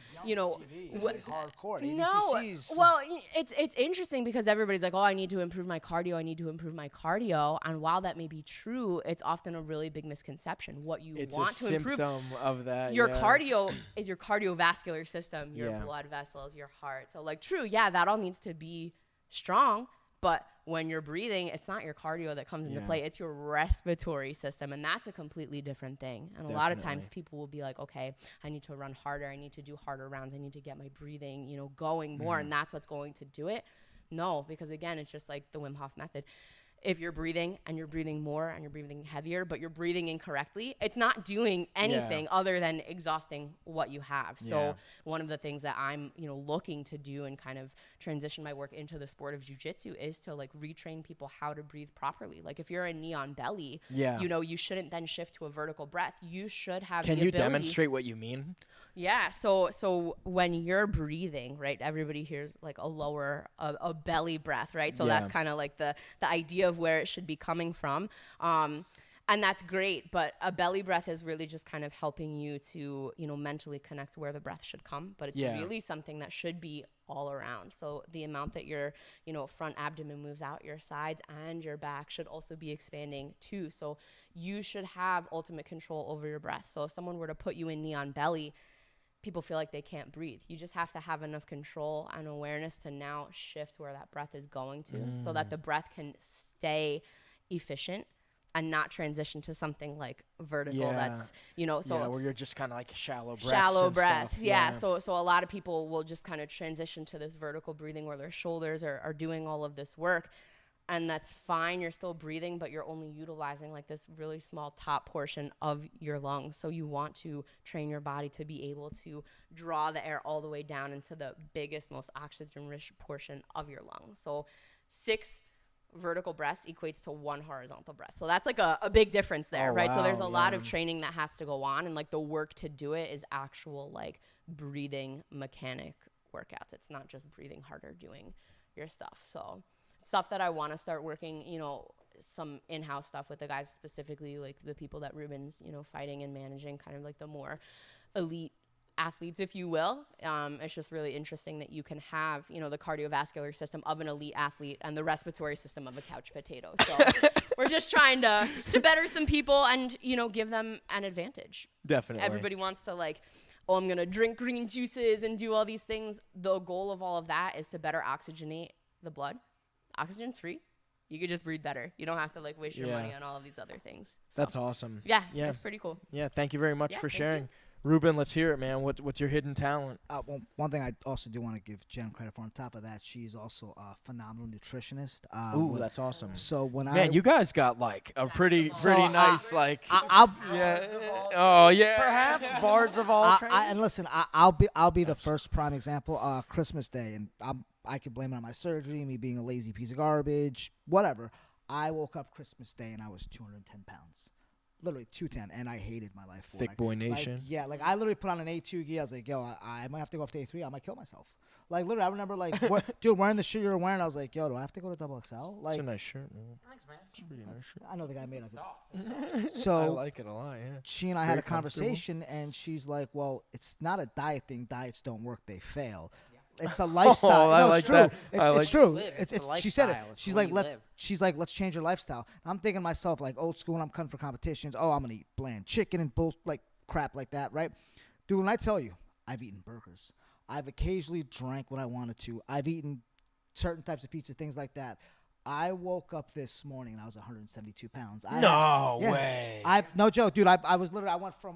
S4: hardcore.
S5: No,
S4: ADCCs.
S5: well, it's interesting because everybody's like, oh, I need to improve my cardio. And while that may be true, it's often a really big misconception. What you
S1: it's
S5: want
S1: a
S5: to improve.
S1: symptom of that.
S5: Your cardio is your cardiovascular system, your blood vessels, your heart. So like true, that all needs to be strong, but when you're breathing, it's not your cardio that comes into play, it's your respiratory system, and that's a completely different thing. And a lot of times people will be like, okay, I need to run harder, I need to do harder rounds, I need to get my breathing, going more, and that's what's going to do it. No, because again, it's just like the Wim Hof method. If you're breathing and you're breathing more and you're breathing heavier, but you're breathing incorrectly, it's not doing anything other than exhausting what you have. So one of the things that I'm, looking to do and kind of transition my work into the sport of jiu-jitsu is to like retrain people how to breathe properly. Like if you're a knee on belly, you shouldn't then shift to a vertical breath. You should have the ability.
S1: Can you demonstrate what you mean?
S5: Yeah. So when you're breathing, right, everybody hears like a belly breath, right? So that's kind of like the idea of where it should be coming from. And that's great, but a belly breath is really just kind of helping you to, mentally connect where the breath should come. But it's really something that should be all around. So the amount that your, front abdomen moves out, your sides and your back should also be expanding too. So you should have ultimate control over your breath. So if someone were to put you in knee on belly, people feel like they can't breathe. You just have to have enough control and awareness to now shift where that breath is going to so that the breath can stay efficient. and not transition to something like vertical that's, so
S1: where you're just kind of like shallow breaths.
S5: Shallow
S1: and
S5: breath,
S1: stuff.
S5: yeah. So a lot of people will just kind of transition to this vertical breathing where their shoulders are doing all of this work. And that's fine. You're still breathing, but you're only utilizing like this really small top portion of your lungs. So you want to train your body to be able to draw the air all the way down into the biggest, most oxygen-rich portion of your lungs. So 6 vertical breaths equates to 1 horizontal breath. So that's like a big difference there, right? So there's a lot of training that has to go on, and like the work to do it is actual like breathing mechanic workouts. It's not just breathing harder doing your stuff. So stuff that I want to start working, some in-house stuff with the guys, specifically like the people that Ruben's, fighting and managing, kind of like the more elite athletes, if you will. It's just really interesting that you can have, the cardiovascular system of an elite athlete and the respiratory system of a couch potato. So we're just trying to better some people and, give them an advantage.
S1: Definitely.
S5: Everybody wants to like, oh, I'm going to drink green juices and do all these things. The goal of all of that is to better oxygenate the blood. Oxygen's free. You could just breathe better. You don't have to like waste your money on all of these other things. So,
S1: that's awesome.
S5: Yeah, that's pretty cool.
S1: Yeah, thank you very much for sharing.
S5: You.
S1: Ruben, let's hear it, man. What's your hidden talent?
S4: Well, one thing I also do want to give Jen credit for on top of that, she's also a phenomenal nutritionist.
S1: Ooh, that's awesome.
S4: So
S1: Man, you guys got like a pretty nice like.
S3: Perhaps bards of all trades.
S4: And listen, I'll be the first prime example. Christmas Day, and I could blame it on my surgery, me being a lazy piece of garbage, whatever. I woke up Christmas Day and I was 210 pounds. Literally 210, and I hated my life for it.
S1: Thick boy nation.
S4: I literally put on an A2 gi. I was like, yo, I might have to go up to A3. I might kill myself. Like, literally, I remember, like, dude, wearing the shirt you were wearing, I was like, yo, do I have to go to XXL? Like,
S1: it's a nice shirt, man.
S3: Thanks, man.
S1: It's a pretty nice shirt.
S4: I know the guy made it.
S3: Soft.
S4: So
S1: I like it a lot, yeah.
S4: she and I had a conversation, and she's like, well, it's not a diet thing. Diets don't work. They fail. It's a lifestyle.
S1: I
S4: no,
S1: like
S4: it's true.
S1: that.
S4: It's true.
S3: It's a
S4: she said it.
S3: lifestyle. It's
S4: She's
S3: the way
S4: like,
S3: you live.
S4: let's change your lifestyle. And I'm thinking to myself, like, old school, and I'm cutting for competitions. Oh, I'm gonna eat bland chicken and bull like crap like that, right? Dude, when I tell you, I've eaten burgers. I've occasionally drank when I wanted to. I've eaten certain types of pizza, things like that. I woke up this morning and I was 172 pounds.
S1: No way.
S4: No joke, dude. I was literally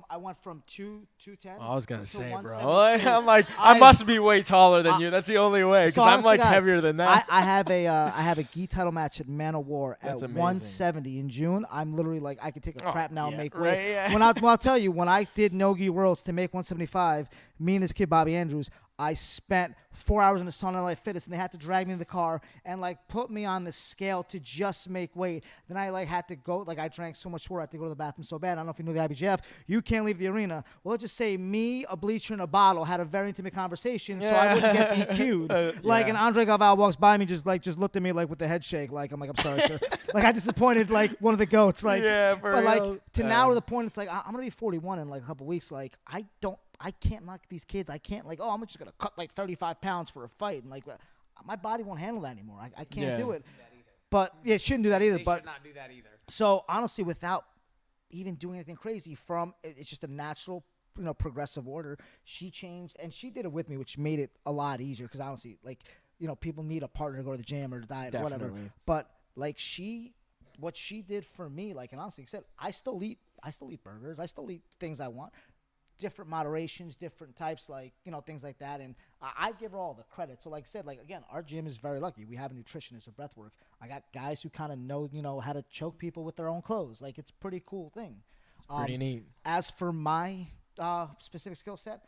S4: I went from 210.
S1: I was gonna
S4: to
S1: say, bro.
S4: 172.
S1: I'm like, I must be way taller than you. That's the only way, because
S4: So
S1: I'm
S4: honest to
S1: like
S4: God,
S1: heavier than that.
S4: I have a gi title match at Man of War at
S1: That's amazing.
S4: 170 in June. I'm literally like, I could take a crap now and make weight.
S1: Right, yeah.
S4: When I'll tell you, when I did No Gi Worlds to make 175, me and this kid Bobby Andrews, I spent 4 hours in the sauna at Life Fitness, and they had to drag me in the car and like put me on the scale to just make weight. Then I like had to go, like I drank so much water, I had to go to the bathroom so bad. I don't know if you know the IBJF. You can't leave the arena. Well, let's just say me, a bleacher, and a bottle had a very intimate conversation, so I wouldn't get DQ'd. Like, and Andre Galval walks by me, just looked at me like with the head shake, like I'm sorry, sir. Like I disappointed like one of the goats, like.
S1: Yeah, for
S4: but
S1: real.
S4: like to now to the point, it's like I'm gonna be 41 in like a couple weeks. Like I can't knock these kids. I can't like, oh, I'm just going to cut like 35 pounds for a fight. And like, my body won't handle that anymore. I can't do it. But yeah, it shouldn't do that either.
S3: They
S4: But
S3: should not do that either.
S4: so honestly, without even doing anything crazy it's just a natural, progressive order. She changed and she did it with me, which made it a lot easier. Cause honestly, like, people need a partner to go to the gym or to diet or whatever. But like what she did for me, like, and honestly, said, I still eat burgers. I still eat things I want. Different moderations, different types, like, things like that. And I give her all the credit. So like I said, like, again, our gym is very lucky. We have a nutritionist, a breath work. I got guys who kind of know, how to choke people with their own clothes. Like, it's a pretty cool thing.
S1: Pretty neat.
S4: As for my specific skill set,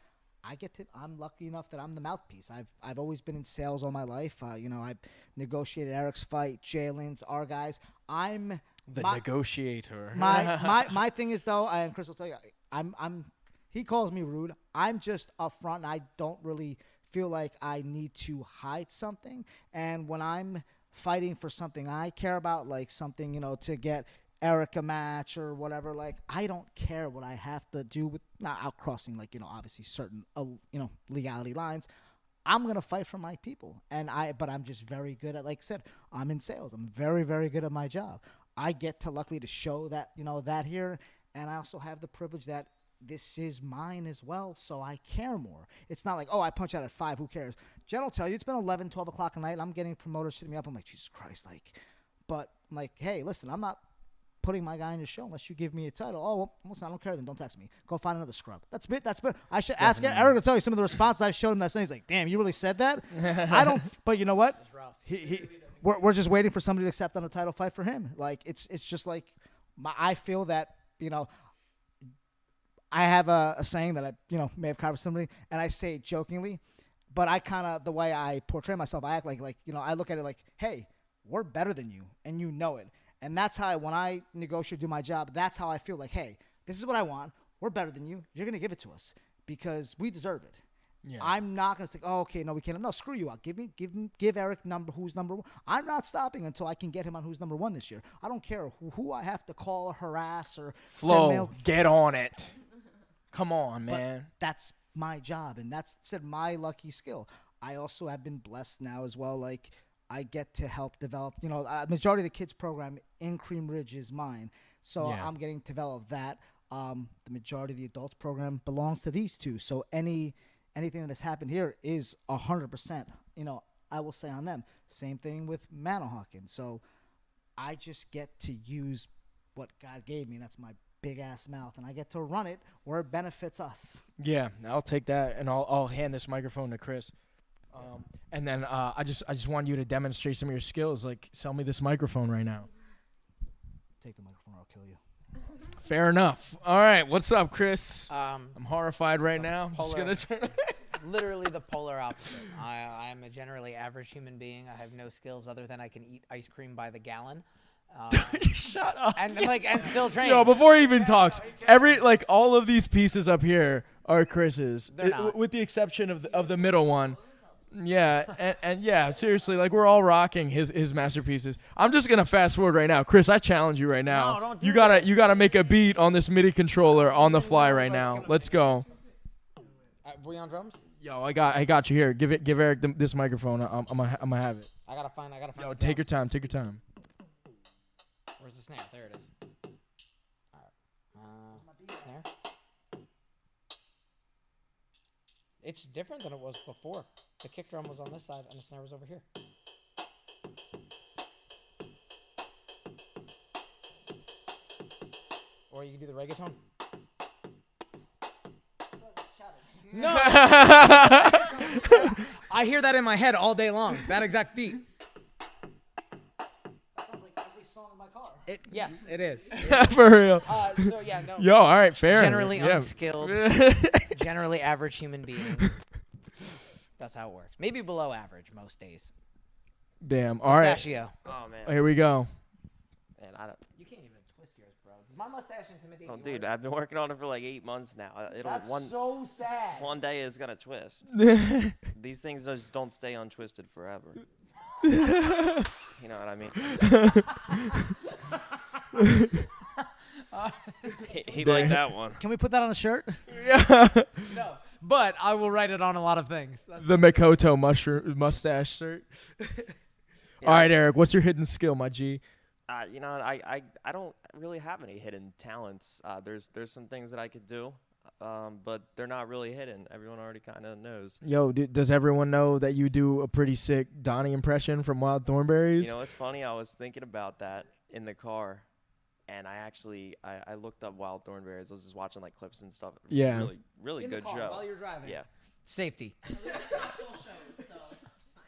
S4: I'm lucky enough that I'm the mouthpiece. I've always been in sales all my life. I've negotiated Eric's fight, Jalen's, our guys. I'm
S1: the negotiator.
S4: My thing is, though, and Chris will tell you, he calls me rude. I'm just upfront, and I don't really feel like I need to hide something. And when I'm fighting for something I care about, like something, to get Eric a match or whatever, like, I don't care what I have to do with, not outcrossing, like, obviously certain, legality lines. I'm going to fight for my people. But I'm just very good at, like I said, I'm in sales. I'm very, very good at my job. I get to luckily to show that, that here. And I also have the privilege that this is mine as well, so I care more. It's not like, oh, I punch out at 5, who cares? Jen will tell you, it's been 11, 12 o'clock at night, I'm getting promoters hitting me up. I'm like, Jesus Christ, like, but I'm like, hey, listen, I'm not putting my guy in your show unless you give me a title. Oh, well, listen, I don't care then. Don't text me. Go find another scrub. That's it. I should ask Eric to tell you some of the responses I've showed him that he's like, damn, you really said that? I don't. But you know what? We're just waiting for somebody to accept on a title fight for him. Like, it's just like, I feel that, I have a saying that I, may have covered with somebody, and I say it jokingly, but I kind of, the way I portray myself, I act like, I look at it like, hey, we're better than you, and you know it. And that's how, when I negotiate, do my job, that's how I feel like, hey, this is what I want. We're better than you. You're going to give it to us because we deserve it. Yeah. I'm not going to say, oh, okay, no, we can't. No, screw you. I'll give Eric who's number one. I'm not stopping until I can get him on who's number one this year. I don't care who I have to call or harass or
S1: Flo,
S4: send mail.
S1: Get on it. Come on, man.
S4: But that's my job, and that's my lucky skill. I also have been blessed now as well. Like, I get to help develop, majority of the kids program in Cream Ridge is mine. So I'm getting to develop that. The majority of the adults program belongs to these two. So anything that has happened here is 100%, I will say on them. Same thing with Manahawkin. So I just get to use what God gave me, and that's my big ass mouth, and I get to run it where it benefits us.
S1: Yeah, I'll take that, and I'll hand this microphone to Chris. And then I just want you to demonstrate some of your skills. Like, sell me this microphone right now.
S4: Take the microphone or I'll kill you.
S1: Fair enough. All right, what's up, Chris?
S3: I'm
S1: horrified right now. I'm just gonna turn.
S3: Literally the polar opposite. I am a generally average human being. I have no skills other than I can eat ice cream by the gallon.
S1: Shut up.
S3: And still train.
S1: Yo, before he even talks, all of these pieces up here are Chris's,
S3: They're not.
S1: with the exception of the middle one. Yeah, and yeah, seriously, we're all rocking his masterpieces. I'm just gonna fast forward right now, Chris. I challenge you right now.
S3: No, don't do
S1: you gotta make a beat on this MIDI controller on the fly right now. Let's go.
S3: We on drums?
S1: Yo, I got you here. Give Eric this microphone. I'm gonna have it.
S3: I gotta find.
S1: Yo, take your time. Take your time.
S3: Where's the snare? There it is. All right. Snare. It's different than it was before. The kick drum was on this side and the snare was over here. Or you can do the reggaeton. No! I hear that in my head all day long. That exact beat.
S4: That sounds like every song in my car.
S3: Yes, it is.
S1: For real.
S3: So yeah, no.
S1: Yo, all right, fair.
S3: Generally
S1: yeah.
S3: unskilled, generally average human being. That's how it works. Maybe below average most days.
S1: Damn. All right.
S3: Mustachio.
S2: Oh man.
S1: Here we go.
S2: Man, I don't.
S3: You can't even twist yours, bro. Does my mustache intimidate
S2: Oh,
S3: you?
S2: dude, I've been working on it for like 8 months now.
S3: That's so sad.
S2: One day it's gonna twist. These things just don't stay untwisted forever. You know what I mean? he liked that one.
S4: Can we put that on a shirt?
S1: Yeah.
S3: No, but I will write it on a lot of things.
S1: The Makoto mustache shirt. All right, Eric, what's your hidden skill, my G?
S2: You know, I don't really have any hidden talents. There's some things that I could do, but they're not really hidden. Everyone already kind of knows.
S1: Yo, does everyone know that you do a pretty sick Donnie impression from Wild Thornberries?
S2: You know, it's funny. I was thinking about that in the car, and I looked up Wild Thornberries. I was just watching like clips and stuff.
S1: Yeah.
S2: Really
S3: In the
S2: good
S3: car
S2: show.
S3: while you're driving.
S2: Yeah.
S3: Safety.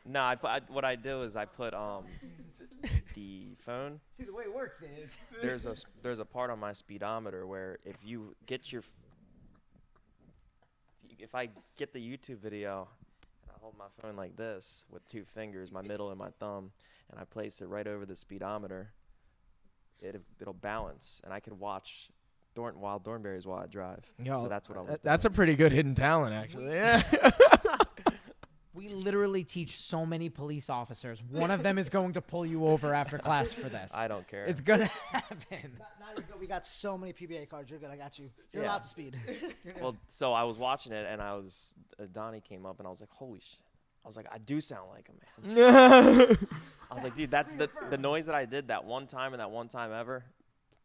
S2: No, what I do is I put the phone.
S3: See, the way it works is
S2: There's a part on my speedometer where if you get if I get the YouTube video and I hold my phone like this with 2 fingers, my middle and my thumb, and I place it right over the speedometer, it'll balance, and I can watch Wild Thornberries while I drive.
S1: Yo,
S2: so that's what I was doing.
S1: That's a pretty good hidden talent, actually. Yeah.
S3: we literally teach so many police officers. One of them is going to pull you over after class for this.
S2: I don't care.
S3: It's gonna happen.
S4: Now you're good. We got so many PBA cards. You're good. I got you. You're
S2: Yeah.
S4: allowed to speed.
S2: Well, so I was watching it, and Donnie came up, and I was like, holy shit. I was like, I do sound like him, man. I was like, dude, that's the noise that I did that one time and that one time ever.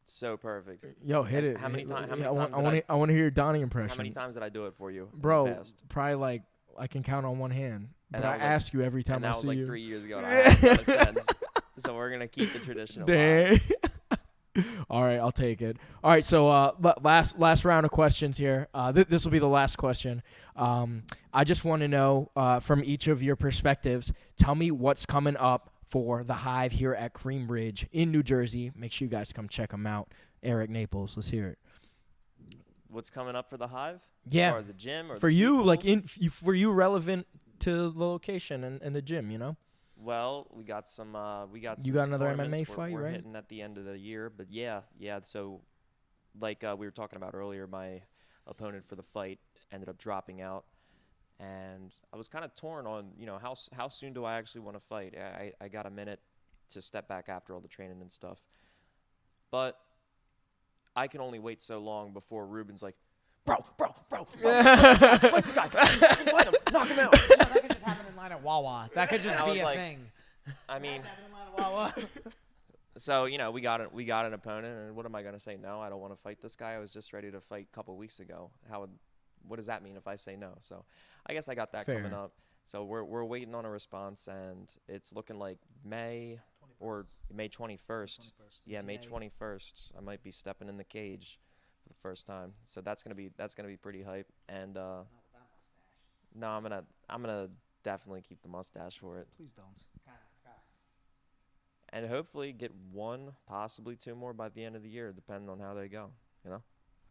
S2: So perfect.
S1: Yo, hit it.
S2: How many times?
S1: I want to hear your Donnie impression.
S2: How many times did I do it for you, in the
S1: Bro,
S2: past?
S1: probably like I can count on one hand. But
S2: And
S1: I
S2: that was like-
S1: ask you every time
S2: And
S1: I
S2: that was
S1: see
S2: like
S1: you.
S2: 3 years ago. And I haven't done it since. So we're gonna keep the tradition alive.
S1: Dang. All right, I'll take it. All right, so last round of questions here. This will be the last question. I just want to know from each of your perspectives, tell me what's coming up for the Hive here at Cream Ridge in New Jersey. Make sure you guys come check them out. Eric Naples, let's hear it.
S2: What's coming up for the Hive?
S1: Yeah.
S2: Or the gym? Or
S1: For
S2: the
S1: you,
S2: people?
S1: like for you, relevant to the location and the gym, you know?
S2: Well, we got some.
S1: You got another
S2: tournaments
S1: MMA fight,
S2: we're
S1: right?
S2: hitting at the end of the year, but yeah. So, like we were talking about earlier, my opponent for the fight ended up dropping out, and I was kind of torn on, how soon do I actually want to fight? I got a minute to step back after all the training and stuff, but I can only wait so long before Ruben's like, bro, fight this guy, fight him, knock him out.
S3: That could just happen in line at Wawa. That could just
S2: And I
S3: be
S2: was
S3: a
S2: like,
S3: thing.
S2: I mean,
S3: That's happening in line at Wawa.
S2: so we got an opponent, and what am I gonna say? No, I don't want to fight this guy. I was just ready to fight a couple weeks ago. What does that mean if I say no? So, I guess I got that
S1: Fair.
S2: coming up. So we're waiting on a response, and it's looking like May 21st. Yeah, May 21st. I might be stepping in the cage for the first time. So that's gonna be pretty hype. And no, I'm gonna definitely keep the mustache for it.
S4: Please don't.
S2: And hopefully get one, possibly two more by the end of the year, depending on how they go.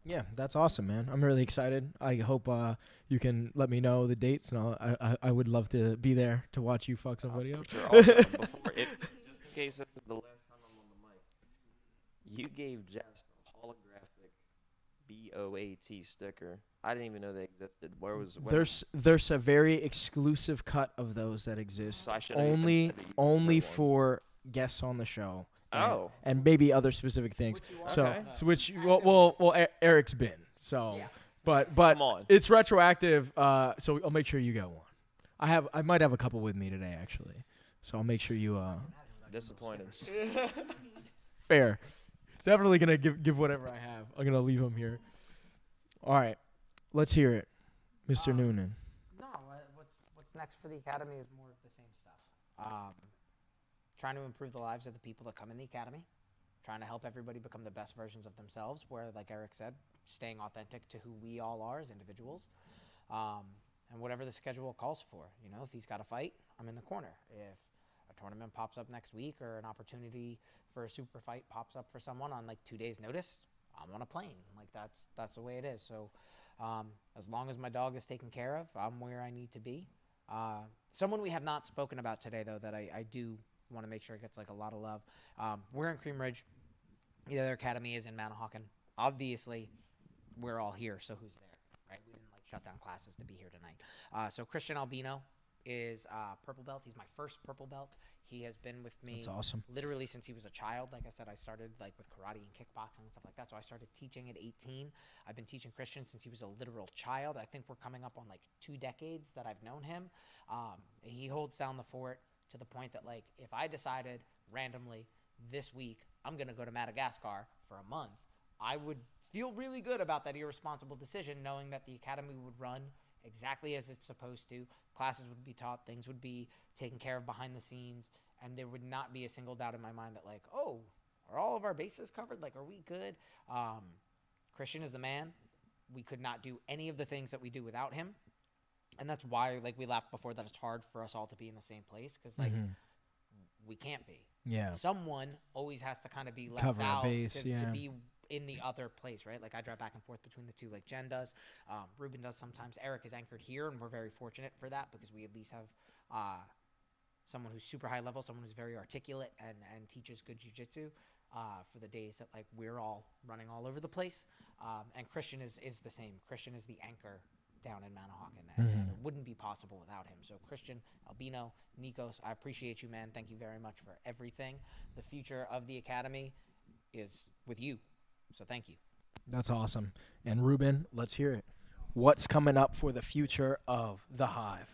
S1: Yeah, that's awesome, man. I'm really excited. I hope you can let me know the dates, and I would love to be there to watch you fuck somebody up.
S2: For sure. Also, just in case this is the last time I'm on the mic, you gave Jess a holographic BOAT sticker. I didn't even know they existed.
S1: There's a very exclusive cut of those that exist,
S2: So I should've even
S1: only
S2: said that you were one.
S1: for guests on the show.
S2: Oh.
S1: and maybe other specific things.
S2: Okay.
S1: So which Eric's been. So,
S3: Yeah.
S1: but
S2: Come on.
S1: it's retroactive. So I'll make sure you get one. I might have a couple with me today actually. So I'll make sure you.
S2: Disappointed.
S1: Fair. Definitely gonna give whatever I have. I'm gonna leave them here. All right, let's hear it, Mr. Noonan.
S3: No, what's next for the academy is more of the same stuff. Trying to improve the lives of the people that come in the academy, trying to help everybody become the best versions of themselves, where, like Eric said, staying authentic to who we all are as individuals, and whatever the schedule calls for. If he's got a fight, I'm in the corner. If a tournament pops up next week or an opportunity for a super fight pops up for someone on like 2 days notice, I'm on a plane. Like that's the way it is. So as long as my dog is taken care of, I'm where I need to be. Someone we have not spoken about today, though, that I do want to make sure it gets like a lot of love. We're in Cream Ridge. The other academy is in Manahawkin. Obviously, we're all here, so who's there, right? We didn't like shut down classes to be here tonight. So Christian Albino is purple belt. He's my first purple belt. He has been with me
S1: That's awesome.
S3: literally since he was a child. Like I said, I started like with karate and kickboxing and stuff like that. So I started teaching at 18. I've been teaching Christian since he was a literal child. I think we're coming up on like 2 decades that I've known him. He holds down the fort to the point that like if I decided randomly this week I'm going to go to Madagascar for a month, I would feel really good about that irresponsible decision, knowing that the academy would run exactly as it's supposed to. Classes would be taught, things would be taken care of behind the scenes, and there would not be a single doubt in my mind that like, oh, are all of our bases covered? Like, are we good? Christian is the man. We could not do any of the things that we do without him. And that's why, like we laughed before, that it's hard for us all to be in the same place, because like we can't be.
S1: Yeah.
S3: Someone always has to kind of be left
S1: Cover a
S3: out
S1: base,
S3: to
S1: yeah.
S3: be in the other place, right? Like I drive back and forth between the two, like Jen does. Ruben does sometimes. Eric is anchored here, and we're very fortunate for that because we at least have someone who's super high level, someone who's very articulate and teaches good jiu-jitsu for the days that like we're all running all over the place. And Christian is the same. Christian is the anchor down in Manahawkin, and it wouldn't be possible without him. So Christian, Albino, Nikos, I appreciate you, man. Thank you very much for everything. The future of the academy is with you. So thank you.
S1: That's awesome. And Ruben, let's hear it. What's coming up for the future of the Hive?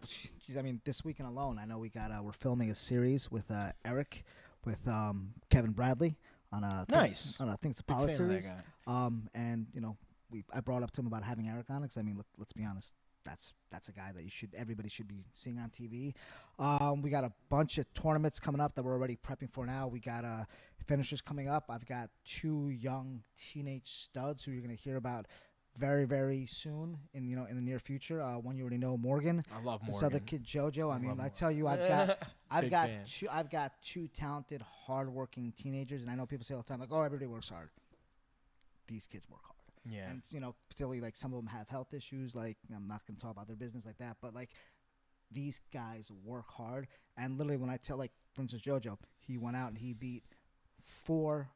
S4: Geez, I mean, this weekend alone, I know we're filming a series with Eric, with Kevin Bradley on a
S1: Nice.
S4: I think it's a
S1: Big
S4: pilot
S1: fan of that
S4: series.
S1: guy.
S4: And I brought up to him about having Eric on it, 'cause I mean, let's be honest, that's a guy that everybody should be seeing on TV. We got a bunch of tournaments coming up that we're already prepping for now. We got finishers coming up. I've got 2 young teenage studs who you're going to hear about very, very soon in the near future. One you already know, Morgan.
S1: I love Morgan.
S4: This other kid, JoJo. I mean, I tell you, I've got two talented, hardworking teenagers, and I know people say all the time, like, oh, everybody works hard. These kids work hard.
S1: Yeah.
S4: And particularly like some of them have health issues. Like, I'm not going to talk about their business like that, but like these guys work hard. And literally, when I tell, like, for instance, JoJo, he went out and he beat 4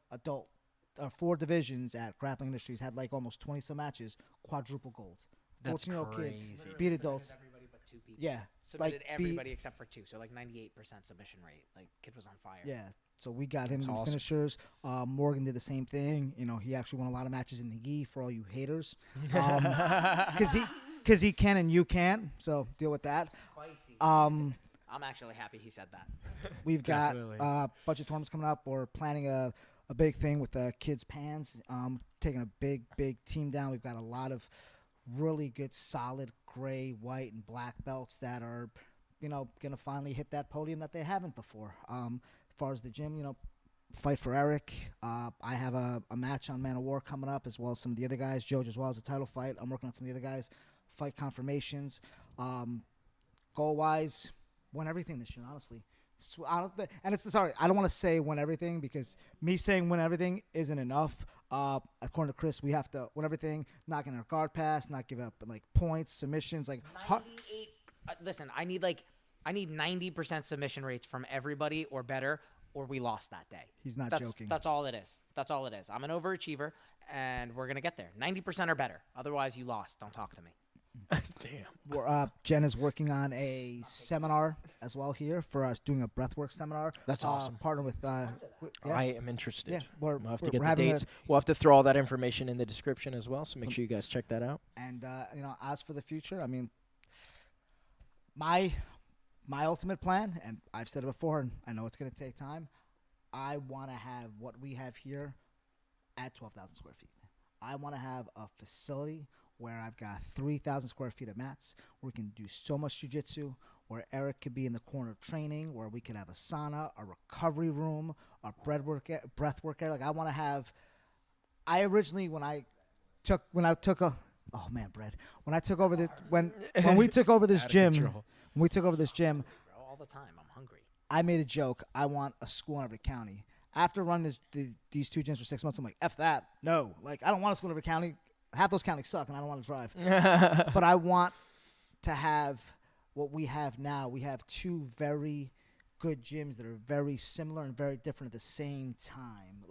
S4: divisions at Grappling Industries, had like almost 20 some matches, quadruple gold.
S1: That's
S4: 14-year-old
S1: crazy.
S4: kid, beat adults.
S3: Everybody but 2 people.
S4: Yeah.
S3: Submitted everybody except for 2, so like 98% submission rate. Like, kid was on fire.
S4: Yeah. So we got him
S1: That's
S4: in
S1: awesome.
S4: finishers. Morgan did the same thing. He actually won a lot of matches in the gi for all you haters. Because he can and you can't. So deal with that.
S3: Spicy.
S4: Um,
S3: I'm actually happy he said that.
S4: We've got
S1: Definitely.
S4: a bunch of tournaments coming up. We're planning a big thing with the kids' pans. Taking a big team down. We've got a lot of really good, solid gray, white, and black belts that are, going to finally hit that podium that they haven't before. As far as the gym, fight for Eric. I have a match on Man of War coming up, as well as some of the other guys. George, as well as a title fight. I'm working on some of the other guys' fight confirmations. Goal-wise, won everything this year, honestly. I don't want to say win everything, because me saying win everything isn't enough. According to Chris, we have to win everything, not get our guard pass, not give up like points, submissions, like
S3: 98. Listen, I need 90% submission rates from everybody or better, or we lost that day.
S4: He's not joking.
S3: That's all it is. That's all it is. I'm an overachiever, and we're gonna get there. 90% or better. Otherwise, you lost. Don't talk to me.
S1: Damn.
S4: Jen is working on a seminar as well here for us, doing a breathwork seminar.
S1: That's awesome.
S4: Partner with. Yeah.
S1: I am interested.
S4: Yeah, we'll
S1: We'll have to get
S4: we're
S1: the
S4: having
S1: dates. We'll have to throw all that information in the description as well, so make sure you guys check that out.
S4: And as for the future, I mean, my ultimate plan, and I've said it before, and I know it's going to take time. I want to have what we have here at 12,000 square feet. I want to have a facility where I've got 3,000 square feet of mats, where we can do so much jiu-jitsu, where Eric could be in the corner training, where we could have a sauna, a recovery room, a breath work area. Like, I want to have. I originally, when we took over this gym,
S3: Bro, all the time. I'm hungry.
S4: I made a joke. I want a school in every county. After running these 2 gyms for 6 months, I'm like, F that. No. Like, I don't want a school in every county. Half those counties suck, and I don't want to drive. But I want to have what we have now. We have 2 very good gyms that are very similar and very different at the same time.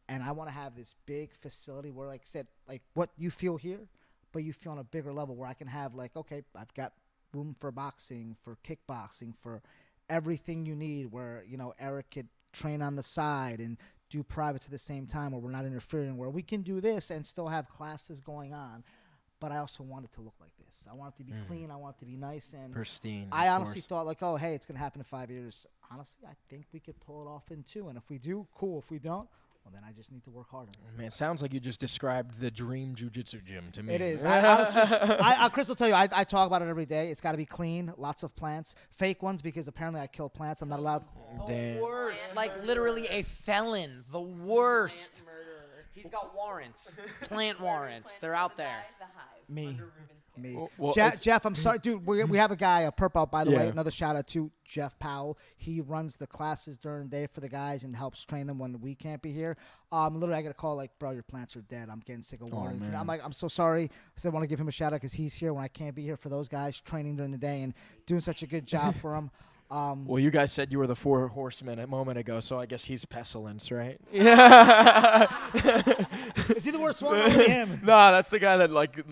S4: And I want to have this big facility where, like I said, like what you feel here, but you feel on a bigger level, where I can have, like, okay, I've got room for boxing, for kickboxing, for everything you need, where, Eric could train on the side and do privates at the same time, where we're not interfering, where we can do this and still have classes going on. But I also want it to look like this. I want it to be clean. I want it to be nice and
S1: Pristine.
S4: I honestly thought, like, oh, hey, it's going to happen in 5 years. Honestly, I think we could pull it off in 2. And if we do, cool. If we don't, well, then I just need to work harder.
S1: Man, sounds like you just described the dream jiu-jitsu gym to me.
S4: It is. Honestly, Chris will tell you, I talk about it every day. It's got to be clean, lots of plants, fake ones, because apparently I kill plants. I'm not allowed.
S1: Damn.
S3: Worst. Like, literally a felon. The worst. He's got warrants. Plant warrants. They're out there.
S5: The Hive.
S4: Me.
S1: Well,
S4: Jeff, I'm sorry, dude. We have a guy, a perp out, by the way.
S1: Yeah.
S4: Another shout out to Jeff Powell. He runs the classes during the day for the guys and helps train them when we can't be here. Literally, I get a call like, bro, your plants are dead. I'm getting sick of water.
S1: man.
S4: I'm like, I'm so sorry. I said, I want to give him a shout out because he's here when I can't be here for those guys, training during the day and doing such a good job for them.
S1: Well, you guys said you were the 4 horsemen a moment ago, so I guess he's pestilence, right?
S4: Is he the worst one? Only him.
S1: No, that's the guy that like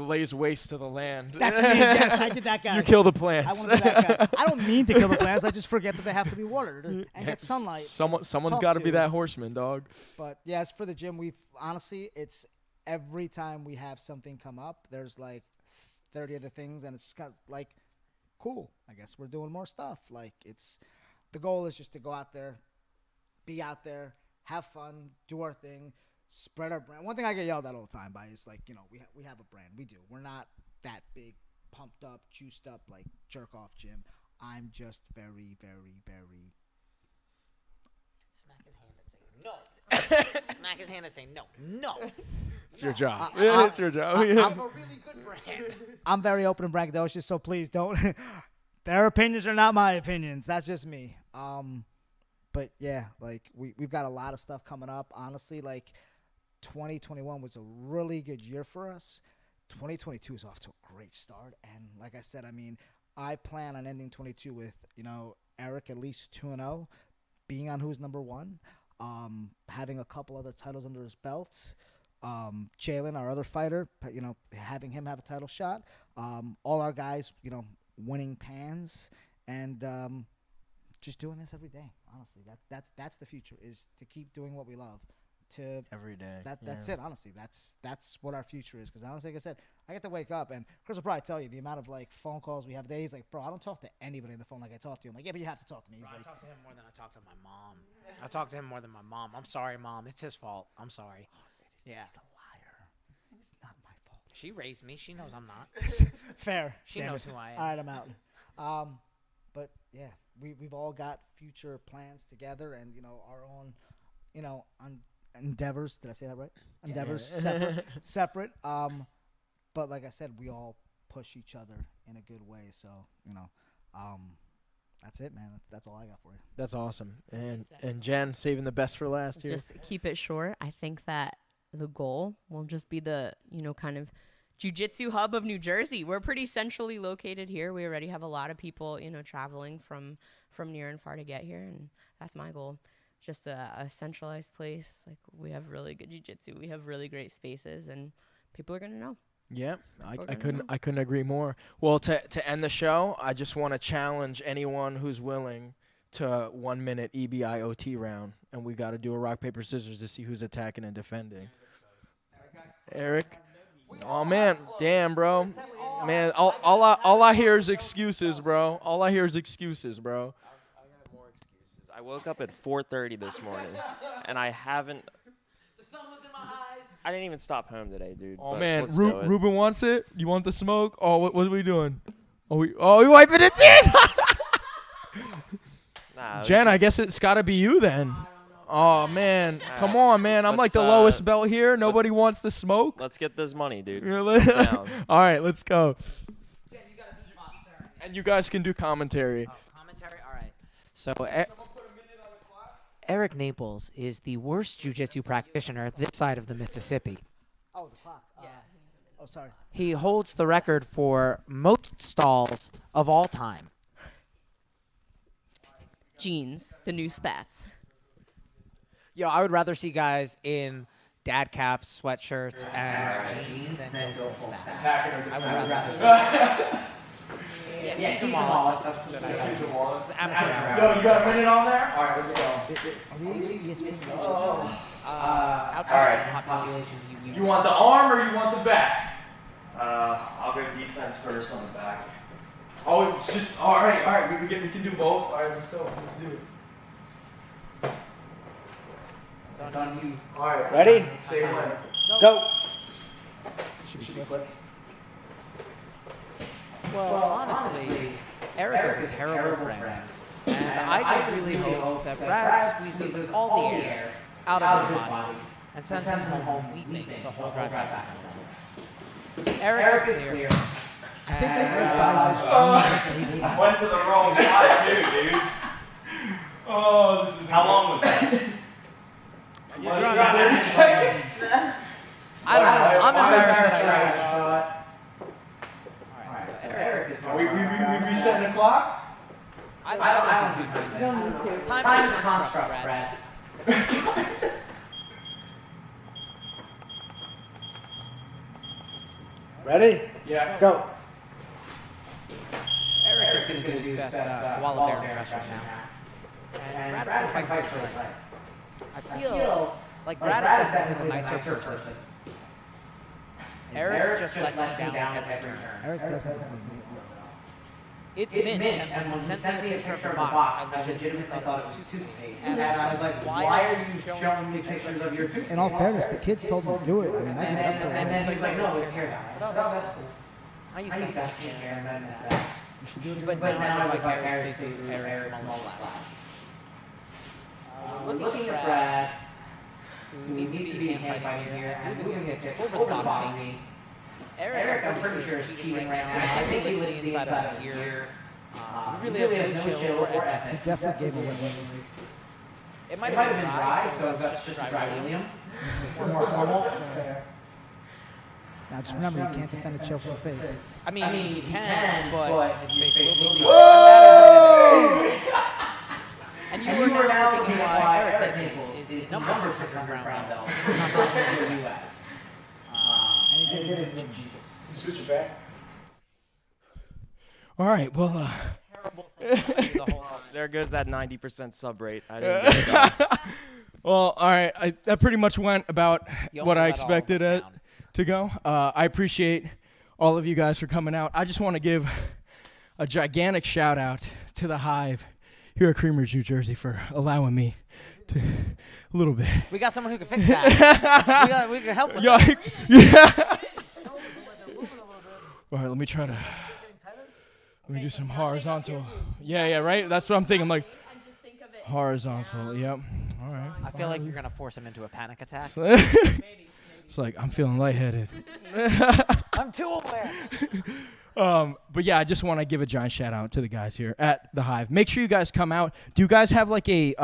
S1: lays waste to the land.
S4: That's me. Yes, I did that guy.
S1: You kill the
S4: I
S1: plants.
S4: want to be that guy. I don't mean to kill the plants. I just forget that they have to be watered and get sunlight.
S1: Someone's
S4: Talk
S1: got to
S4: to.
S1: be that horseman, dog.
S4: But yeah, as for the gym, honestly, it's every time we have something come up, there's like 30 other things, and it's kind of like, cool. I guess we're doing more stuff. Like, the goal is just to go out there, be out there, have fun, do our thing, spread our brand. One thing I get yelled at all the time by is like, we have a brand. We do. We're not that big, pumped up, juiced up, like jerk off gym. I'm just very, very, very.
S3: Smack his hand and say no. Smack his hand and say no. No.
S1: It's your job.
S4: It's
S1: your job.
S3: I have a really good brand.
S4: I'm very open and braggadocious, so please don't. Their opinions are not my opinions. That's just me. But yeah, like we've got a lot of stuff coming up. Honestly, like 2021 was a really good year for us. 2022 is off to a great start, and like I said, I mean, I plan on ending 22 with Eric at least 2-0, being on Who's Number One, having a couple other titles under his belt. Jalen, our other fighter, having him have a title shot. All our guys, winning pans, and just doing this every day. Honestly, that's the future, is to keep doing what we love.
S1: Every day.
S4: That's it. Honestly, that's what our future is. Because honestly, like I said, I get to wake up, and Chris will probably tell you the amount of like phone calls we have days. Like, bro, I don't talk to anybody on the phone like I talk to you. I'm like, yeah, but you have to talk to me. He's
S3: Bro,
S4: like,
S3: I talk to him more than I talk to my mom. I talk to him more than my mom. I'm sorry, Mom. It's his fault. I'm sorry. Yeah.
S4: he's a liar. It's not my fault.
S3: She raised me. She knows I'm not.
S4: Fair.
S3: She
S4: Damn
S3: knows
S4: it.
S3: who I am.
S4: All right, I'm out. But yeah, we've all got future plans together, and our own, endeavors. Did I say that right? Endeavors separate. But like I said, we all push each other in a good way. So that's it, man. That's all I got for you.
S1: That's awesome. And Jen, saving the best for last here.
S5: Just keep it short. I think that the goal will just be the, kind of jiu-jitsu hub of New Jersey. We're pretty centrally located here. We already have a lot of people, traveling from near and far to get here. And that's my goal. Just a centralized place. Like, we have really good jiu-jitsu. We have really great spaces, and people are going to know.
S1: Yeah, I couldn't agree more. Well, to end the show, I just want to challenge anyone who's willing to 1 minute EBIOT round, and we got to do a rock paper scissors to see who's attacking and defending. Eric. Oh man, damn, bro. Man, all I hear is excuses, bro. All I hear is excuses, bro.
S2: I got more excuses. I woke up at 4:30 this morning, and I haven't.
S3: The sun was in my eyes.
S2: I didn't even stop home today, dude.
S1: Oh
S2: but
S1: man,
S2: let's do it.
S1: Ruben wants it. You want the smoke? Oh, what are we doing? We wiping it in.
S2: Nah,
S1: Jen, I guess it's got to be you then. Oh man, come on, man. I'm like
S2: let's,
S1: the lowest belt here. Nobody wants the smoke.
S2: Let's get this money, dude.
S1: All right, let's go.
S3: Jen, you got to beatbox there.
S1: And you guys can do commentary.
S3: Commentary? All right. So, Eric Naples is the worst jiu-jitsu practitioner this side of the Mississippi.
S4: Oh, the clock. Sorry.
S3: He holds the record for most stalls of all time.
S5: Jeans, the new spats.
S3: Yo, I would rather see guys in dad caps, sweatshirts, and jeans than go full spats. I would rather. Yeah, use them all. That's a good idea. It's amateur hour.
S1: Yo, you got a minute on there? All right, let's go.
S4: Are we ESPN?
S3: Outside population.
S1: You want the arm or you want the back? I'll go defense first on the back. Oh, it's just all right. We can do both. All right, let's go. Let's do it.
S3: It's on you.
S1: All right,
S4: Ready?
S1: Say when.
S4: Go.
S1: Should be quick.
S3: Well, honestly, Eric is a terrible friend. And I just really hope that Brad squeezes all the air out of his body and sends him home weeping the whole drive back. Eric is clear.
S4: I think they
S2: I went to the wrong side too, dude.
S1: Oh, this is.
S2: How long was that?
S1: Less than 30 seconds.
S3: I don't know. I'm embarrassed that I saw it. Alright, so Eric is
S1: Are we resetting the clock?
S3: I don't do time. Time is a construct, Brad.
S4: Ready?
S1: Yeah.
S4: Go.
S3: Eric is going to do his best koala bear impression now. And Brad's going to fight for life. I feel like Brad is definitely the nicer person. Eric just lets me down every turn.
S4: Eric does have
S3: It's mint, and when he sent me a picture of the box, I legitimately thought it was toothpaste. And I was like, why are you showing me pictures of your toothpaste?
S4: In all fairness, the kids told me to do it. I mean, I give it up to them.
S3: And then he's like, no, it's hair dye. I said, oh, that's cool. I used to have hair, and I miss that.
S4: You should do it.
S3: But now I vicariously through Eric's mustache. Looking at Brad, who needs to be in hand fighting here, and moving his hips over the bottom knee. Eric, I'm pretty sure is cheating right now. I think he lit the inside of his ear. He really has no chill or effort.
S4: He definitely gave away.
S3: It might have been dry, so that's just a dry William. More formal.
S4: Now just remember, you can't defend a chill from the face.
S3: I mean, he can, but his face will be. And you were now looking at why Eric Nichols is the number 600 brown belt in the U.S.
S4: And he did it in jiu-jitsu.
S6: Switch it back.
S1: All right, well,
S2: There goes that 90% sub rate. I didn't get it done.
S1: well, all right. That pretty much went about what I expected it to go. I appreciate all of you guys for coming out. I just want to give a gigantic shout out to the Hive here at Creamers, New Jersey, for allowing me to a little bit.
S3: We got someone who can fix that. we can help with that.
S1: Yeah. All right, let me try to. Let me do some horizontal. Yeah, right? That's what I'm thinking. I'm like, horizontal, yep. All right.
S3: I feel like you're going to force him into a panic attack.
S1: It's like, I'm feeling lightheaded.
S3: I'm too aware.
S1: But yeah, I just want to give a giant shout out to the guys here at the Hive. Make sure you guys come out. Do you guys have like a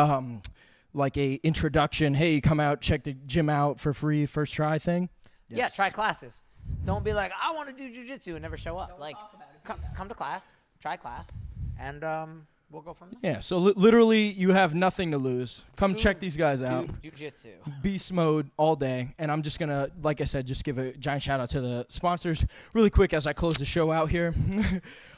S1: introduction? Hey, come out, check the gym out for free, first try thing?
S3: Yes. Yeah, try classes. Don't be like, I want to do jiu-jitsu and never show up. Like, come to class, try class, and we'll go from there.
S1: Yeah, so literally you have nothing to lose. Come check these guys out.
S3: Jiu-jitsu.
S1: Beast mode all day. And I'm just going to, like I said, just give a giant shout out to the sponsors really quick as I close the show out here.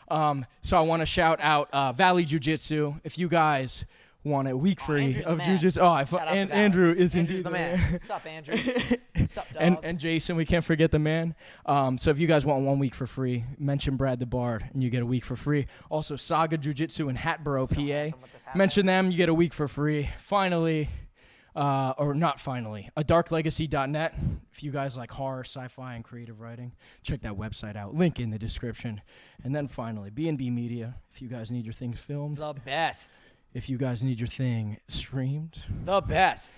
S1: So I want to shout out Valley Jiu-Jitsu. If you guys want a week free of jiu-jitsu. Andrew is
S3: Andrew's
S1: indeed
S3: the man. What's up, Andrew? What's up, dog?
S1: and Jason, we can't forget the man. So if you guys want 1 week for free, mention Brad the Bard, and you get a week for free. Also, Saga Jiujitsu in Hatboro, PA. Mention them, you get a week for free. Finally, or not finally, adarklegacy.net. If you guys like horror, sci-fi, and creative writing, check that website out. Link in the description. And then finally, BNB Media. If you guys need your things filmed.
S3: The best.
S1: If you guys need your thing streamed,
S3: the best.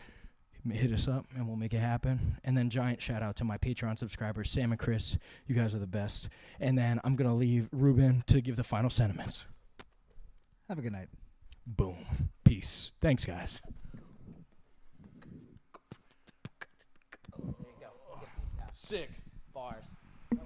S1: Hit us up and we'll make it happen. And then giant shout out to my Patreon subscribers, Sam and Chris. You guys are the best. And then I'm going to leave Ruben to give the final sentiments.
S4: Have a good night.
S1: Boom. Peace. Thanks, guys.
S3: There you go. Sick. Bars.